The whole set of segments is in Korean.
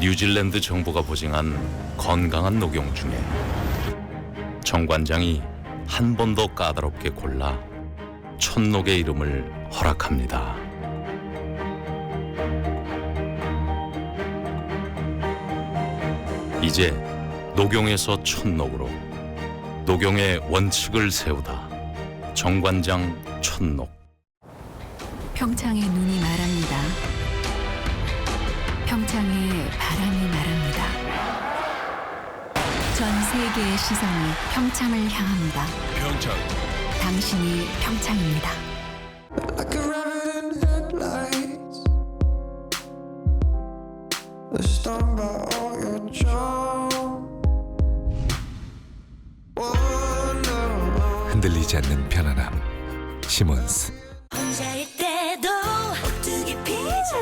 뉴질랜드 정부가 보증한 건강한 녹용 중에 정관장이 한 번 더 까다롭게 골라 촌녹의 이름을 허락합니다. 이제 녹용에서 촌녹으로 녹용의 원칙을 세우다. 정관장 촌녹. 평창의 눈이 말합니다. 평창의 바람이 말합니다. 전 세계의 시선이 평창을 향합니다. 평창. 당신이 평창입니다. Like a rabbit in headlights, they're stung by all your charm. Oh, no. 흔들리지 않는 편안함. 시몬스. 혼자일 때도 오뚜기 피자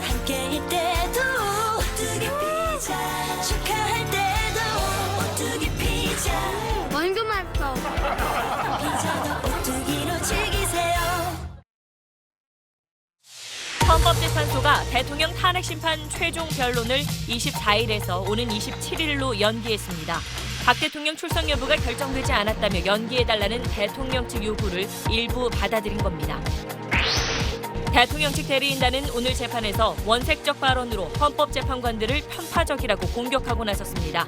함께일 때도 오뚜기 피자 축하할 때도 오뚜기 피자 완전 맛있어. 피자도 오뚜기로 즐기세요. 헌법재판소가 대통령 탄핵심판 최종 변론을 24일에서 오는 27일로 연기했습니다. 박 대통령 출석 여부가 결정되지 않았다며 연기해달라는 대통령 측 요구를 일부 받아들인 겁니다. 대통령 측 대리인단은 오늘 재판에서 원색적 발언으로 헌법재판관들을 편파적이라고 공격하고 나섰습니다.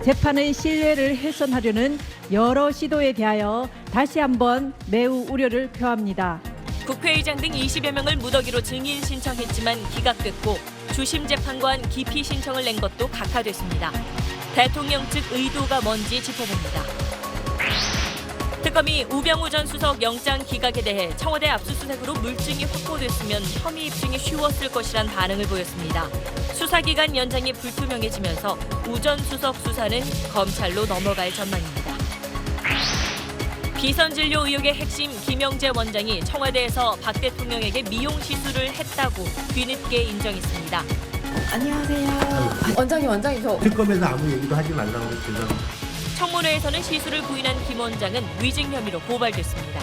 재판의 신뢰를 훼손하려는 여러 시도에 대하여 다시 한번 매우 우려를 표합니다. 국회의장 등 20여 명을 무더기로 증인 신청했지만 기각됐고 주심 재판관 기피 신청을 낸 것도 각하됐습니다. 대통령 측 의도가 뭔지 짚어봅니다. 특검이 우병우 전 수석 영장 기각에 대해 청와대 압수수색으로 물증이 확보됐으면 혐의 입증이 쉬웠을 것이란 반응을 보였습니다. 수사기간 연장이 불투명해지면서 우 전 수석 수사는 검찰로 넘어갈 전망입니다. 비선진료 의혹의 핵심 김영재 원장이 청와대에서 박 대통령에게 미용 시술을 했다고 뒤늦게 인정했습니다. 원장님 저 특검에서 아무 얘기도 하지 말라고 그랬잖아. 청문회에서는 시술을 부인한 김 원장은 위증 혐의로 고발됐습니다.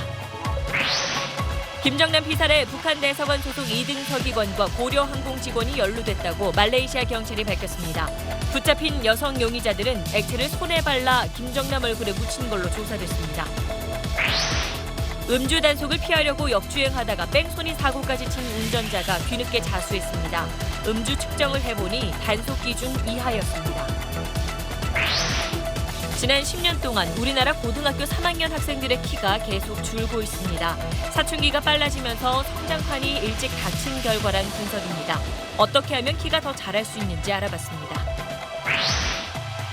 김정남 피살에 북한 대사관 소속 2등 서기관과 고려항공 직원이 연루됐다고 말레이시아 경찰이 밝혔습니다. 붙잡힌 여성 용의자들은 액체를 손에 발라 김정남 얼굴에 묻힌 걸로 조사됐습니다. 음주 단속을 피하려고 역주행하다가 뺑소니 사고까지 친 운전자가 뒤늦게 자수했습니다. 음주 측정을 해보니 단속 기준 이하였습니다. 지난 10년 동안 우리나라 고등학교 3학년 학생들의 키가 계속 줄고 있습니다. 사춘기가 빨라지면서 성장판이 일찍 닫힌 결과란 분석입니다. 어떻게 하면 키가 더 자랄 수 있는지 알아봤습니다.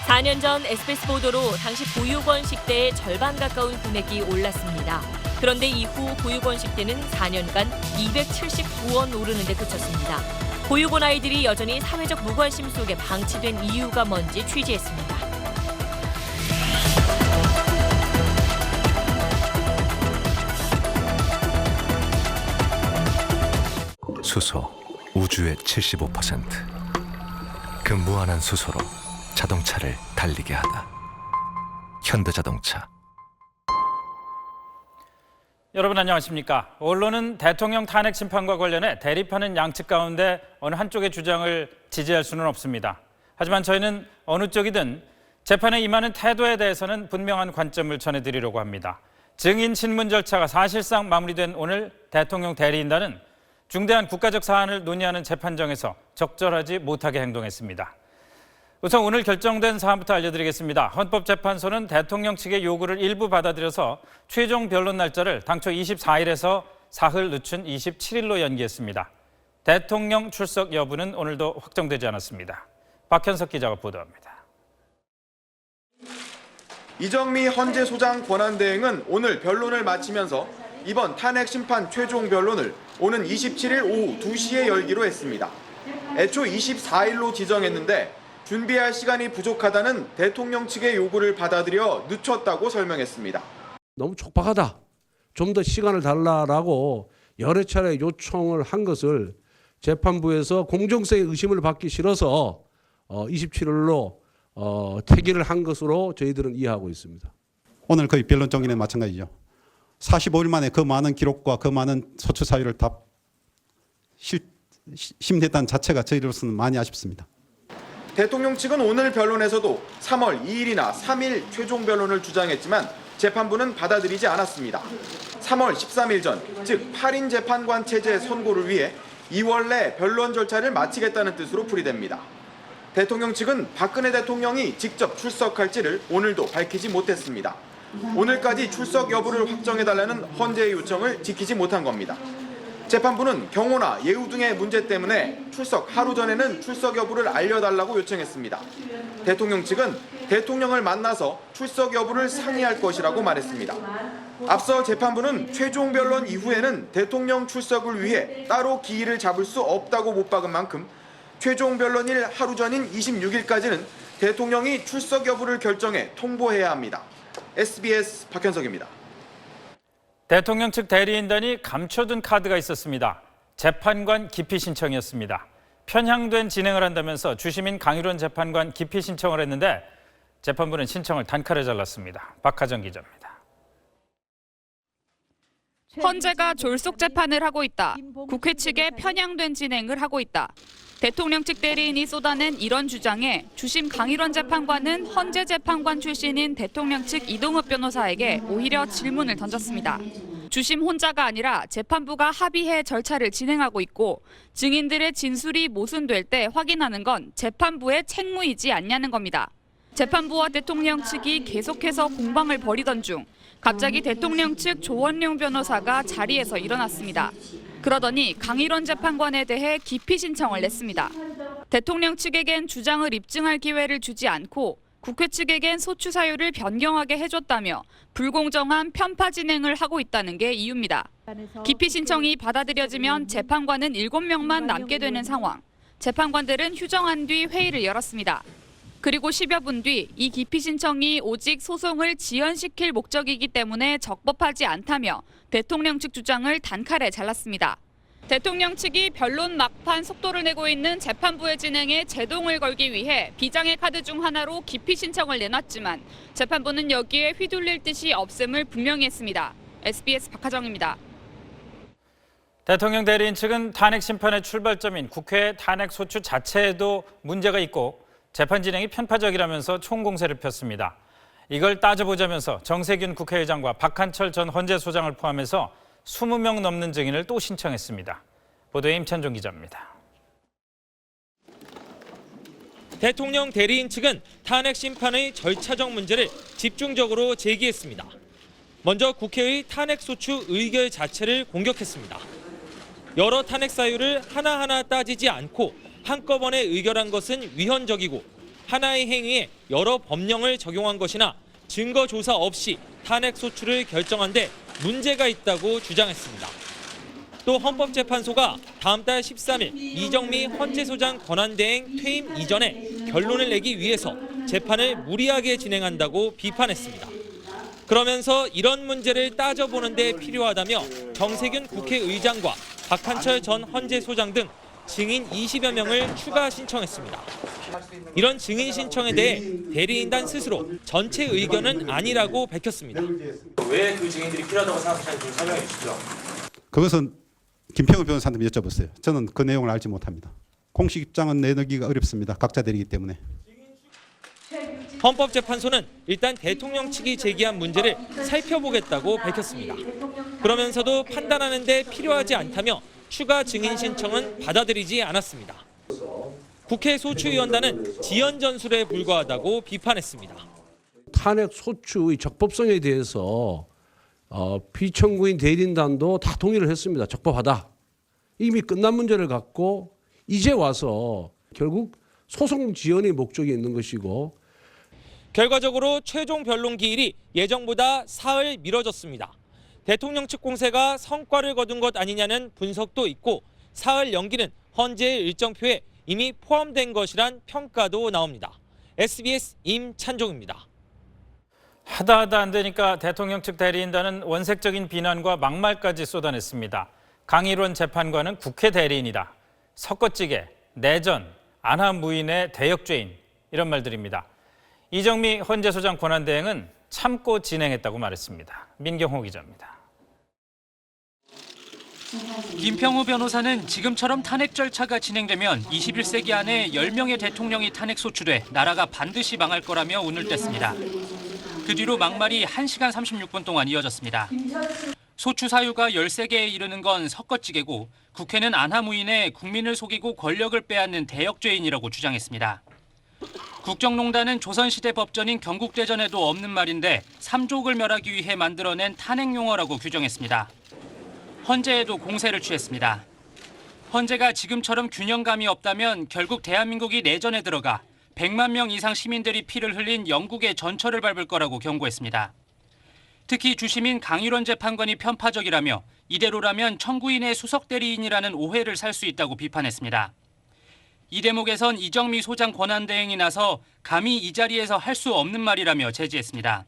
4년 전 SBS 보도로 당시 보육원 식대의 절반 가까운 금액이 올랐습니다. 그런데 이후 보육원 식대는 4년간 279원 오르는 데 그쳤습니다. 보육원 아이들이 여전히 사회적 무관심 속에 방치된 이유가 뭔지 취재했습니다. 수소, 우주의 75%. 그 무한한 수소로 자동차를 달리게 하다. 현대자동차. 여러분 안녕하십니까? 언론은 대통령 탄핵 심판과 관련해 대립하는 양측 가운데 어느 한쪽의 주장을 지지할 수는 없습니다. 하지만 저희는 어느 쪽이든 재판에 임하는 태도에 대해서는 분명한 관점을 전해드리려고 합니다. 증인 신문 절차가 사실상 마무리된 오늘 대통령 대리인단은 중대한 국가적 사안을 논의하는 재판정에서 적절하지 못하게 행동했습니다. 우선 오늘 결정된 사안부터 알려드리겠습니다. 헌법재판소는 대통령 측의 요구를 일부 받아들여서 최종 변론 날짜를 당초 24일에서 사흘 늦춘 27일로 연기했습니다. 대통령 출석 여부는 오늘도 확정되지 않았습니다. 박현석 기자가 보도합니다. 이정미 헌재 소장 권한대행은 오늘 변론을 마치면서 이번 탄핵 심판 최종 변론을 오는 27일 오후 2시에 열기로 했습니다. 애초 24일로 지정했는데 준비할 시간이 부족하다는 대통령 측의 요구를 받아들여 늦췄다고 설명했습니다. 너무 촉박하다. 좀 더 시간을 달라라고 여러 차례 요청을 한 것을 재판부에서 공정성의 의심을 받기 싫어서 27일로 퇴기를 한 것으로 저희들은 이해하고 있습니다. 오늘 거의 변론 정리는 마찬가지죠. 45일 만에 그 많은 기록과 그 많은 소추 사유를 다 심리했다는 자체가 저희로서는 많이 아쉽습니다. 대통령 측은 오늘 변론에서도 3월 2일이나 3일 최종 변론을 주장했지만 재판부는 받아들이지 않았습니다. 3월 13일 전, 즉 8인 재판관 체제 선고를 위해 2월 내 변론 절차를 마치겠다는 뜻으로 풀이됩니다. 대통령 측은 박근혜 대통령이 직접 출석할지를 오늘도 밝히지 못했습니다. 오늘까지 출석 여부를 확정해달라는 헌재의 요청을 지키지 못한 겁니다. 재판부는 경호나 예우 등의 문제 때문에 출석 하루 전에는 출석 여부를 알려달라고 요청했습니다. 대통령 측은 대통령을 만나서 출석 여부를 상의할 것이라고 말했습니다. 앞서 재판부는 최종 변론 이후에는 대통령 출석을 위해 따로 기일을 잡을 수 없다고 못 박은 만큼 최종 변론일 하루 전인 26일까지는 대통령이 출석 여부를 결정해 통보해야 합니다. SBS 박현석입니다. 대통령 측 대리인단이 감춰둔 카드가 있었습니다. 재판관 기피 신청이었습니다. 편향된 진행을 한다면서 주심인 강일원 재판관 기피 신청을 했는데 재판부는 신청을 단칼에 잘랐습니다. 박하정 기자입니다. 헌재가 졸속 재판을 하고 있다. 국회 측에 편향된 진행을 하고 있다. 대통령 측 대리인이 쏟아낸 이런 주장에 주심 강일원 재판관은 헌재 재판관 출신인 대통령 측 이동욱 변호사에게 오히려 질문을 던졌습니다. 주심 혼자가 아니라 재판부가 합의해 절차를 진행하고 있고 증인들의 진술이 모순될 때 확인하는 건 재판부의 책무이지 않냐는 겁니다. 재판부와 대통령 측이 계속해서 공방을 벌이던 중 갑자기 대통령 측 조원룡 변호사가 자리에서 일어났습니다. 그러더니 강일원 재판관에 대해 기피 신청을 냈습니다. 대통령 측에겐 주장을 입증할 기회를 주지 않고 국회 측에겐 소추 사유를 변경하게 해줬다며 불공정한 편파 진행을 하고 있다는 게 이유입니다. 기피 신청이 받아들여지면 재판관은 7명만 남게 되는 상황. 재판관들은 휴정한 뒤 회의를 열었습니다. 그리고 10여 분 뒤 이 기피 신청이 오직 소송을 지연시킬 목적이기 때문에 적법하지 않다며 대통령 측 주장을 단칼에 잘랐습니다. 대통령 측이 변론 막판 속도를 내고 있는 재판부의 진행에 제동을 걸기 위해 비장의 카드 중 하나로 기피 신청을 내놨지만 재판부는 여기에 휘둘릴 뜻이 없음을 분명히 했습니다. SBS 박하정입니다. 대통령 대리인 측은 탄핵 심판의 출발점인 국회 탄핵 소추 자체에도 문제가 있고 재판 진행이 편파적이라면서 총공세를 폈습니다. 이걸 따져보자면서 정세균 국회의장과 박한철 전 헌재소장을 포함해서 20명 넘는 증인을 또 신청했습니다. 보도에 임찬종 기자입니다. 대통령 대리인 측은 탄핵 심판의 절차적 문제를 집중적으로 제기했습니다. 먼저 국회의 탄핵 소추 의결 자체를 공격했습니다. 여러 탄핵 사유를 하나하나 따지지 않고 한꺼번에 의결한 것은 위헌적이고 하나의 행위에 여러 법령을 적용한 것이나 증거 조사 없이 탄핵 소추를 결정한 데 문제가 있다고 주장했습니다. 또 헌법재판소가 다음 달 13일 이정미 헌재소장 권한대행 퇴임 이전에 결론을 내기 위해서 재판을 무리하게 진행한다고 비판했습니다. 그러면서 이런 문제를 따져보는 데 필요하다며 정세균 국회의장과 박한철 전 헌재소장 등 증인 20여 명을 추가 신청했습니다. 이런 증인 신청에 대해 대리인단 스스로 전체 의견은 아니라고 밝혔습니다. 왜 그 증인들이 필요하다고 생각하시는지 좀 설명해 주시죠. 그것은 김평우 변호사한테 여쭤보세요. 저는 그 내용을 알지 못합니다. 공식 입장은 내놓기가 어렵습니다. 각자 대리이기 때문에. 헌법재판소는 일단 대통령 측이 제기한 문제를 살펴보겠다고 밝혔습니다. 그러면서도 판단하는 데 필요하지 않다며 추가 증인 신청은 받아들이지 않았습니다. 국회 소추위원단은 지연 전술에 불과하다고 비판했습니다. 탄핵 소추의 적법성에 대해서 피청구인 대리인단도 다 동의를 했습니다. 적법하다. 이미 끝난 문제를 갖고 이제 와서 결국 소송 지연의 목적이 있는 것이고 결과적으로 최종 변론 기일이 예정보다 사흘 미뤄졌습니다. 대통령 측 공세가 성과를 거둔 것 아니냐는 분석도 있고 사흘 연기는 헌재의 일정표에 이미 포함된 것이란 평가도 나옵니다. SBS 임찬종입니다. 하다 안 되니까 대통령 측 대리인단은 원색적인 비난과 막말까지 쏟아냈습니다. 강일원 재판관은 국회 대리인이다. 섞어찌개, 내전, 안하무인의 대역죄인 이런 말들입니다. 이정미 헌재소장 권한대행은 참고 진행했다고 말했습니다. 민경호 기자입니다. 김평우 변호사는 지금처럼 탄핵 절차가 진행되면 21세기 안에 10명의 대통령이 탄핵 소추돼 나라가 반드시 망할 거라며 운을 뗐습니다. 그 뒤로 막말이 1시간 36분 동안 이어졌습니다. 소추 사유가 13개에 이르는 건 섞어찌개고 국회는 안하무인에 국민을 속이고 권력을 빼앗는 대역죄인이라고 주장했습니다. 국정농단은 조선시대 법전인 경국대전에도 없는 말인데 삼족을 멸하기 위해 만들어낸 탄핵용어라고 규정했습니다. 헌재에도 공세를 취했습니다. 헌재가 지금처럼 균형감이 없다면 결국 대한민국이 내전에 들어가 100만 명 이상 시민들이 피를 흘린 영국의 전철을 밟을 거라고 경고했습니다. 특히 주심인 강일원 재판관이 편파적이라며 이대로라면 청구인의 수석 대리인이라는 오해를 살 수 있다고 비판했습니다. 이 대목에선 이정미 소장 권한대행이 나서 감히 이 자리에서 할 수 없는 말이라며 제지했습니다.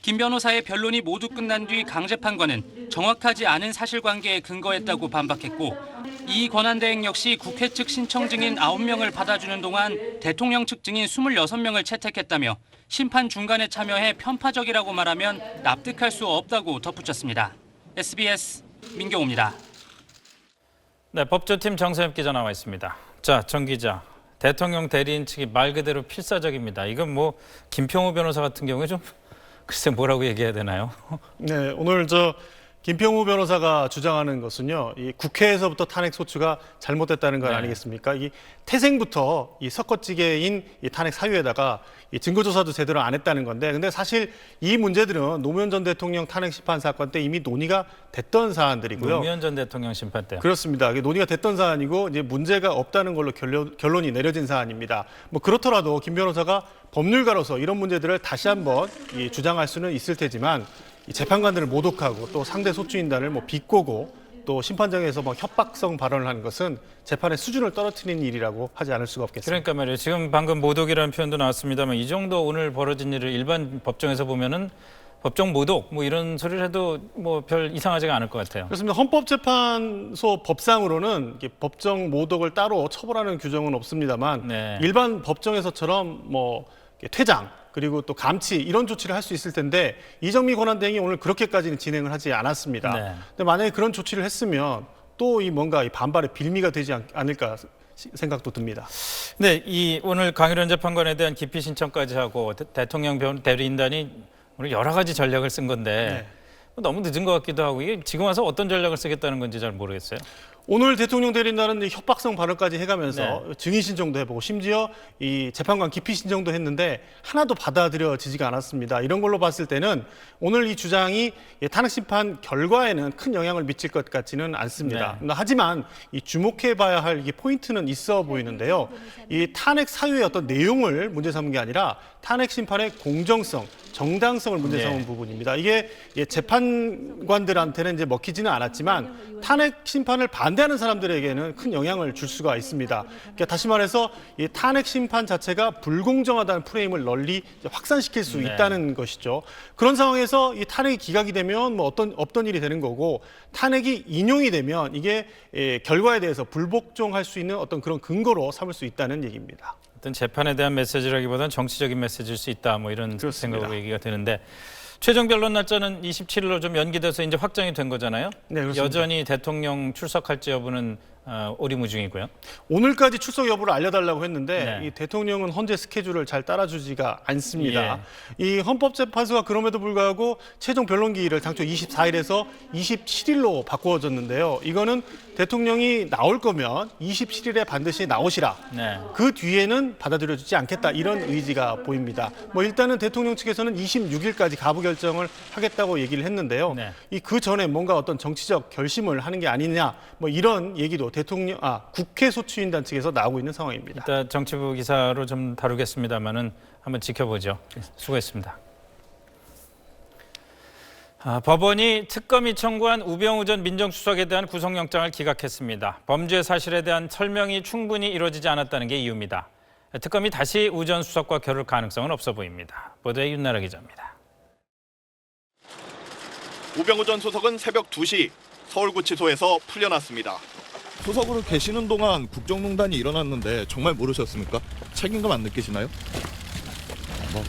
김 변호사의 변론이 모두 끝난 뒤 강 재판관은 정확하지 않은 사실관계에 근거했다고 반박했고 이 권한대행 역시 국회 측 신청 증인 9명을 받아주는 동안 대통령 측 증인 26명을 채택했다며 심판 중간에 참여해 편파적이라고 말하면 납득할 수 없다고 덧붙였습니다. SBS 민경호입니다. 네, 법조팀 정세엽 기자 나와 있습니다. 자, 정 기자, 대통령 대리인 측이 말 그대로 필사적입니다. 이건 뭐 김평우 변호사 같은 경우에 좀 글쎄 뭐라고 얘기해야 되나요? 네, 오늘 김평우 변호사가 주장하는 것은요, 이 국회에서부터 탄핵 소추가 잘못됐다는 건 아니겠습니까? 이 태생부터 이 섞어찌개인 이 탄핵 사유에다가 이 증거조사도 제대로 안 했다는 건데, 근데 사실 이 문제들은 노무현 전 대통령 탄핵 심판 사건 때 이미 논의가 됐던 사안들이고요. 노무현 전 대통령 심판 때요. 그렇습니다. 논의가 됐던 사안이고 이제 문제가 없다는 걸로 결론이 내려진 사안입니다. 뭐 그렇더라도 김 변호사가 법률가로서 이런 문제들을 다시 한번 주장할 수는 있을 테지만 이 재판관들을 모독하고 또 상대 소추인단을 비꼬고 또 심판정에서 협박성 발언을 하는 것은 재판의 수준을 떨어뜨리는 일이라고 하지 않을 수가 없겠습니다. 그러니까 말이에요. 지금 방금 모독이라는 표현도 나왔습니다만 이 정도 오늘 벌어진 일을 일반 법정에서 보면은 법정 모독 뭐 이런 소리를 해도 뭐 별 이상하지가 않을 것 같아요. 그렇습니다. 헌법재판소 법상으로는 법정 모독을 따로 처벌하는 규정은 없습니다만 일반 법정에서처럼 퇴장 그리고 또 감치 이런 조치를 할 수 있을 텐데 이정미 권한대행이 오늘 그렇게까지는 진행을 하지 않았습니다. 근데 만약에 그런 조치를 했으면 또 뭔가 반발의 빌미가 되지 않을까 생각도 듭니다. 네, 오늘 강일원 재판관에 대한 기피 신청까지 하고 대통령 대리인단이 오늘 여러 가지 전략을 쓴 건데 너무 늦은 것 같기도 하고 이게 지금 와서 어떤 전략을 쓰겠다는 건지 잘 모르겠어요. 오늘 대통령 대리인단은 협박성 발언까지 해가면서 증인 신청도 해보고 심지어 이 재판관 기피 신청도 했는데 하나도 받아들여지지가 않았습니다. 이런 걸로 봤을 때는 오늘 이 주장이 탄핵 심판 결과에는 큰 영향을 미칠 것 같지는 않습니다. 하지만 이 주목해봐야 할 포인트는 있어 보이는데요. 이 탄핵 사유의 어떤 내용을 문제 삼은 게 아니라 탄핵 심판의 공정성, 정당성을 문제 삼은 부분입니다. 이게 재판관들한테는 이제 먹히지는 않았지만 탄핵 심판을 반대하는 사람들에게는 큰 영향을 줄 수가 있습니다. 그러니까 다시 말해서 이 탄핵 심판 자체가 불공정하다는 프레임을 널리 확산시킬 수 있다는 것이죠. 그런 상황에서 이 탄핵이 기각이 되면 없던 일이 되는 거고 탄핵이 인용이 되면 이게 결과에 대해서 불복종할 수 있는 어떤 그런 근거로 삼을 수 있다는 얘기입니다. 어떤 재판에 대한 메시지라기보다는 정치적인 메시지일 수 있다 뭐 이런 생각으로 얘기가 되는데 최종 변론 날짜는 27일로 좀 연기돼서 이제 확정이 된 거잖아요. 네, 그렇습니다. 여전히 대통령 출석할지 여부는 오리무중이고요. 오늘까지 출석 여부를 알려달라고 했는데 이 대통령은 헌재 스케줄을 잘 따라주지가 않습니다. 이 헌법재판소가 그럼에도 불구하고 최종 변론 기일을 당초 24일에서 27일로 바꿔줬는데요. 이거는 대통령이 나올 거면 27일에 반드시 나오시라. 그 뒤에는 받아들여주지 않겠다. 이런 의지가 보입니다. 일단은 대통령 측에서는 26일까지 가부 결정을 하겠다고 얘기를 했는데요. 그 전에 뭔가 어떤 정치적 결심을 하는 게 아니냐. 이런 얘기도 국회 소추인단 측에서 나오고 있는 상황입니다. 이따 정치부 기사로 좀 다루겠습니다만은 한번 지켜보죠. 수고했습니다. 법원이 특검이 청구한 우병우 전 민정수석에 대한 구속영장을 기각했습니다. 범죄 사실에 대한 설명이 충분히 이루어지지 않았다는 게 이유입니다. 특검이 다시 우 전 수석과 겨룰 가능성은 없어 보입니다. 보도에 윤나라 기자입니다. 우병우 전 수석은 새벽 2시 서울구치소에서 풀려났습니다. 수석으로 계시는 동안 국정농단이 일어났는데 정말 모르셨습니까? 책임감 안 느끼시나요?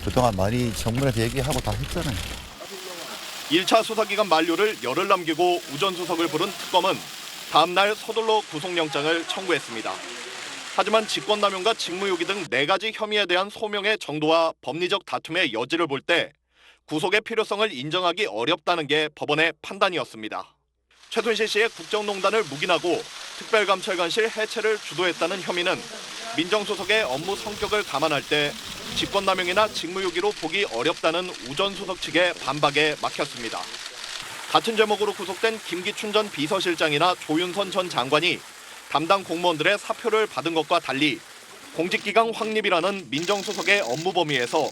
그동안 많이 정부에서 얘기하고 다 했잖아요. 1차 수사기간 만료를 열흘 남기고 우전수석을 부른 특검은 다음 날 서둘러 구속영장을 청구했습니다. 하지만 직권남용과 직무유기 등 4가지 혐의에 대한 소명의 정도와 법리적 다툼의 여지를 볼 때 구속의 필요성을 인정하기 어렵다는 게 법원의 판단이었습니다. 최순실 씨의 국정농단을 묵인하고 특별감찰관실 해체를 주도했다는 혐의는 민정수석의 업무 성격을 감안할 때 직권남용이나 직무유기로 보기 어렵다는 우전수석 측의 반박에 막혔습니다. 같은 제목으로 구속된 김기춘 전 비서실장이나 조윤선 전 장관이 담당 공무원들의 사표를 받은 것과 달리 공직기강 확립이라는 민정수석의 업무 범위에서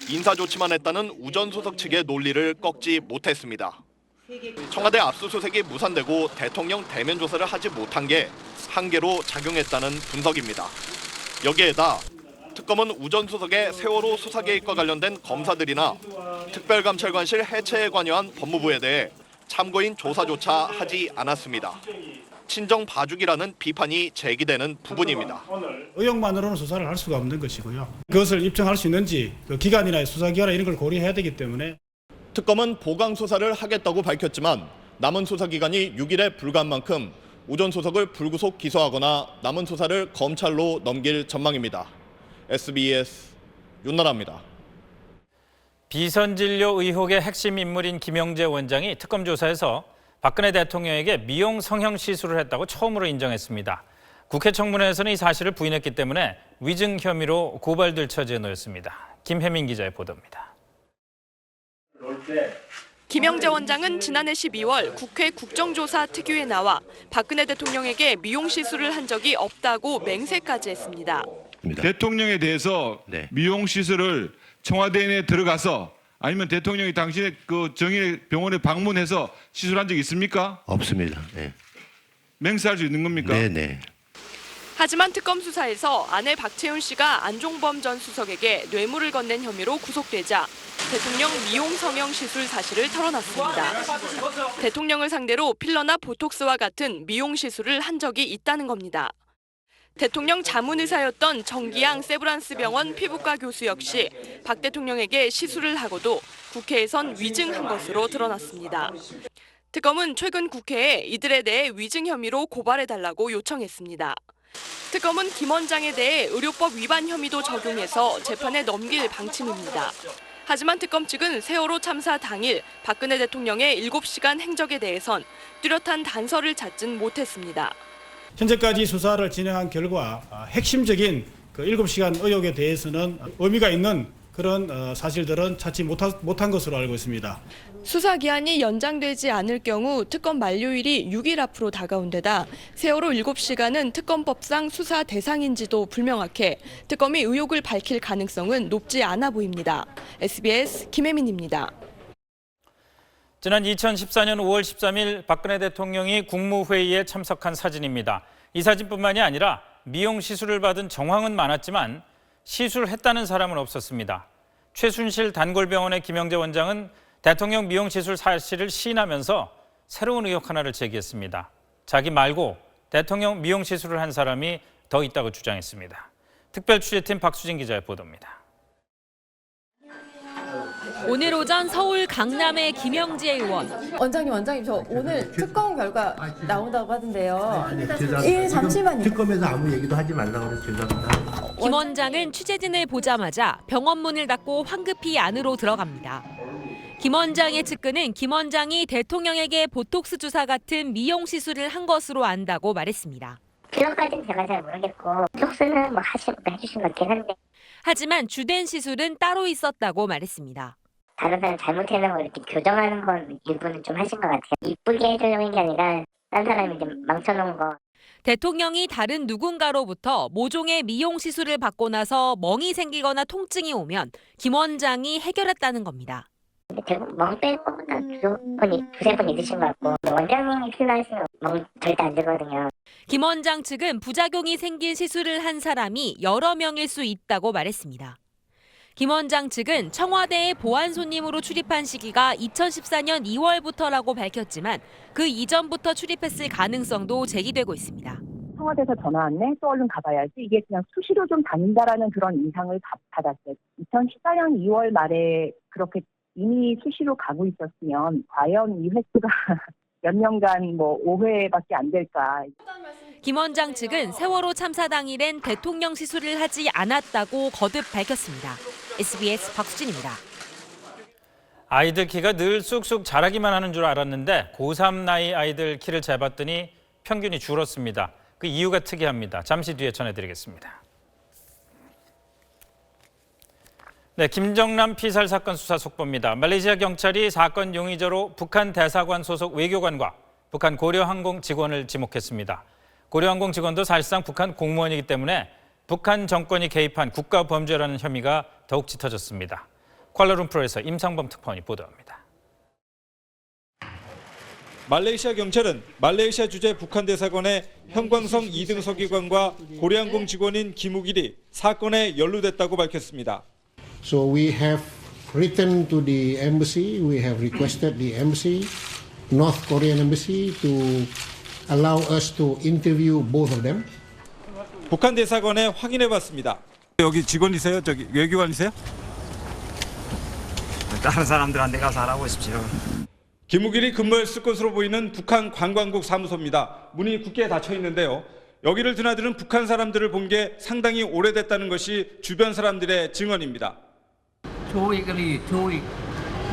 인사조치만 했다는 우전수석 측의 논리를 꺾지 못했습니다. 청와대 압수수색이 무산되고 대통령 대면 조사를 하지 못한 게 한계로 작용했다는 분석입니다. 여기에다 특검은 우전수석의 세월호 수사 개입과 관련된 검사들이나 특별감찰관실 해체에 관여한 법무부에 대해 참고인 조사조차 하지 않았습니다. 친정 봐주기라는 비판이 제기되는 부분입니다. 의혹만으로는 수사를 할 수가 없는 것이고요. 그것을 입증할 수 있는지 기관이나 수사기관이나 이런 걸 고려해야 되기 때문에 특검은 보강 수사를 하겠다고 밝혔지만 남은 수사 기간이 6일에 불과한 만큼 우전수석을 불구속 기소하거나 남은 수사를 검찰로 넘길 전망입니다. SBS 윤나라입니다. 비선진료 의혹의 핵심 인물인 김영재 원장이 특검 조사에서 박근혜 대통령에게 미용 성형 시술을 했다고 처음으로 인정했습니다. 국회 청문회에서는 이 사실을 부인했기 때문에 위증 혐의로 고발될 처지에 놓였습니다. 김혜민 기자의 보도입니다. 김영재 원장은 지난해 12월 국회 국정조사 특위에 나와 박근혜 대통령에게 미용 시술을 한 적이 없다고 맹세까지 했습니다. 대통령에 대해서 미용 시술을 청와대 내에 들어가서 아니면 대통령이 당신의 그 정인의 병원에 방문해서 시술한 적 있습니까? 없습니다. 네. 맹세할 수 있는 겁니까? 네. 하지만 특검 수사에서 아내 박채윤 씨가 안종범 전 수석에게 뇌물을 건넨 혐의로 구속되자 대통령 미용 성형 시술 사실을 털어놨습니다. 대통령을 상대로 필러나 보톡스와 같은 미용 시술을 한 적이 있다는 겁니다. 대통령 자문의사였던 정기양 세브란스 병원 피부과 교수 역시 박 대통령에게 시술을 하고도 국회에선 위증한 것으로 드러났습니다. 특검은 최근 국회에 이들에 대해 위증 혐의로 고발해달라고 요청했습니다. 특검은 김 원장에 대해 의료법 위반 혐의도 적용해서 재판에 넘길 방침입니다. 하지만 특검 측은 세월호 참사 당일 박근혜 대통령의 7시간 행적에 대해선 뚜렷한 단서를 찾진 못했습니다. 현재까지 수사를 진행한 결과 핵심적인 그 7시간 의혹에 대해서는 의미가 있는 그런 사실들은 찾지 못한 것으로 알고 있습니다. 수사 기한이 연장되지 않을 경우 특검 만료일이 6일 앞으로 다가온 데다 세월호 7시간은 특검법상 수사 대상인지도 불명확해 특검이 의혹을 밝힐 가능성은 높지 않아 보입니다. SBS 김혜민입니다. 지난 2014년 5월 13일 박근혜 대통령이 국무회의에 참석한 사진입니다. 이 사진뿐만이 아니라 미용 시술을 받은 정황은 많았지만 시술했다는 사람은 없었습니다. 최순실 단골병원의 김영재 원장은 대통령 미용 시술 사실을 시인하면서 새로운 의혹 하나를 제기했습니다. 자기 말고 대통령 미용 시술을 한 사람이 더 있다고 주장했습니다. 특별취재팀 박수진 기자의 보도입니다. 오늘 오전 서울 강남의 김영재 의원. 원장님, 저 오늘 특검 결과 나온다고 하던데요. 잠시만요. 특검에서 아무 얘기도 하지 말라고 그래서 죄송합니다. 김 원장은 취재진을 보자마자 병원 문을 닫고 황급히 안으로 들어갑니다. 김 원장의 측근은 김 원장이 대통령에게 보톡스 주사 같은 미용 시술을 한 것으로 안다고 말했습니다. 그런까지는 제가 잘 모르겠고 보톡스는 해주신 것 같긴 한데. 하지만 주된 시술은 따로 있었다고 말했습니다. 다른 사람 잘못해놓은 걸 이렇게 교정하는 건 일부는 좀 하신 것 같아요. 이쁘게 해주려는 게 아니라 딴 사람이 좀 망쳐놓은 거. 대통령이 다른 누군가로부터 모종의 미용 시술을 받고 나서 멍이 생기거나 통증이 오면 김 원장이 해결했다는 겁니다. 대부분 멍 빼는 것보다 두세 번 있으신 것 같고 원장님이 필요하시면 멍 절대 안 들거든요. 김 원장 측은 부작용이 생긴 시술을 한 사람이 여러 명일 수 있다고 말했습니다. 김 원장 측은 청와대에 보안 손님으로 출입한 시기가 2014년 2월부터라고 밝혔지만 그 이전부터 출입했을 가능성도 제기되고 있습니다. 청와대에서 전화 왔네? 또 얼른 가봐야지. 이게 그냥 수시로 좀 다닌다라는 그런 인상을 받았어요. 2014년 2월 말에 그렇게 이미 수시로 가고 있었으면 과연 이 횟수가 몇 년간 5회밖에 안 될까. 김 원장 측은 세월호 참사 당일엔 대통령 시술을 하지 않았다고 거듭 밝혔습니다. SBS 박수진입니다. 아이들 키가 늘 쑥쑥 자라기만 하는 줄 알았는데 고3 나이 아이들 키를 재봤더니 평균이 줄었습니다. 그 이유가 특이합니다. 잠시 뒤에 전해드리겠습니다. 네, 김정남 피살 사건 수사 속보입니다. 말레이시아 경찰이 사건 용의자로 북한 대사관 소속 외교관과 북한 고려항공 직원을 지목했습니다. 고려항공 직원도 사실상 북한 공무원이기 때문에 북한 정권이 개입한 국가 범죄라는 혐의가 더욱 짙어졌습니다. 쿠알라룸푸르에서 임상범 특파원이 보도합니다. 말레이시아 경찰은 말레이시아 주재 북한 대사관의 현광성 2등 서기관과 고려항공 직원인 김우길이 사건에 연루됐다고 밝혔습니다. So we have written to the embassy, we have requested the embassy, North Korean embassy to allow us to interview both of them. 북한 대사관에 확인해봤습니다. 여기 직원이세요? 저기 외교관이세요? 다른 사람들한테 가서 하라고 하십시오. 김우길이 근무했을 것으로 보이는 북한 관광국 사무소입니다. 문이 굳게 닫혀 있는데요. 여기를 드나드는 북한 사람들을 본 게 상당히 오래됐다는 것이 주변 사람들의 증언입니다. Nobody there.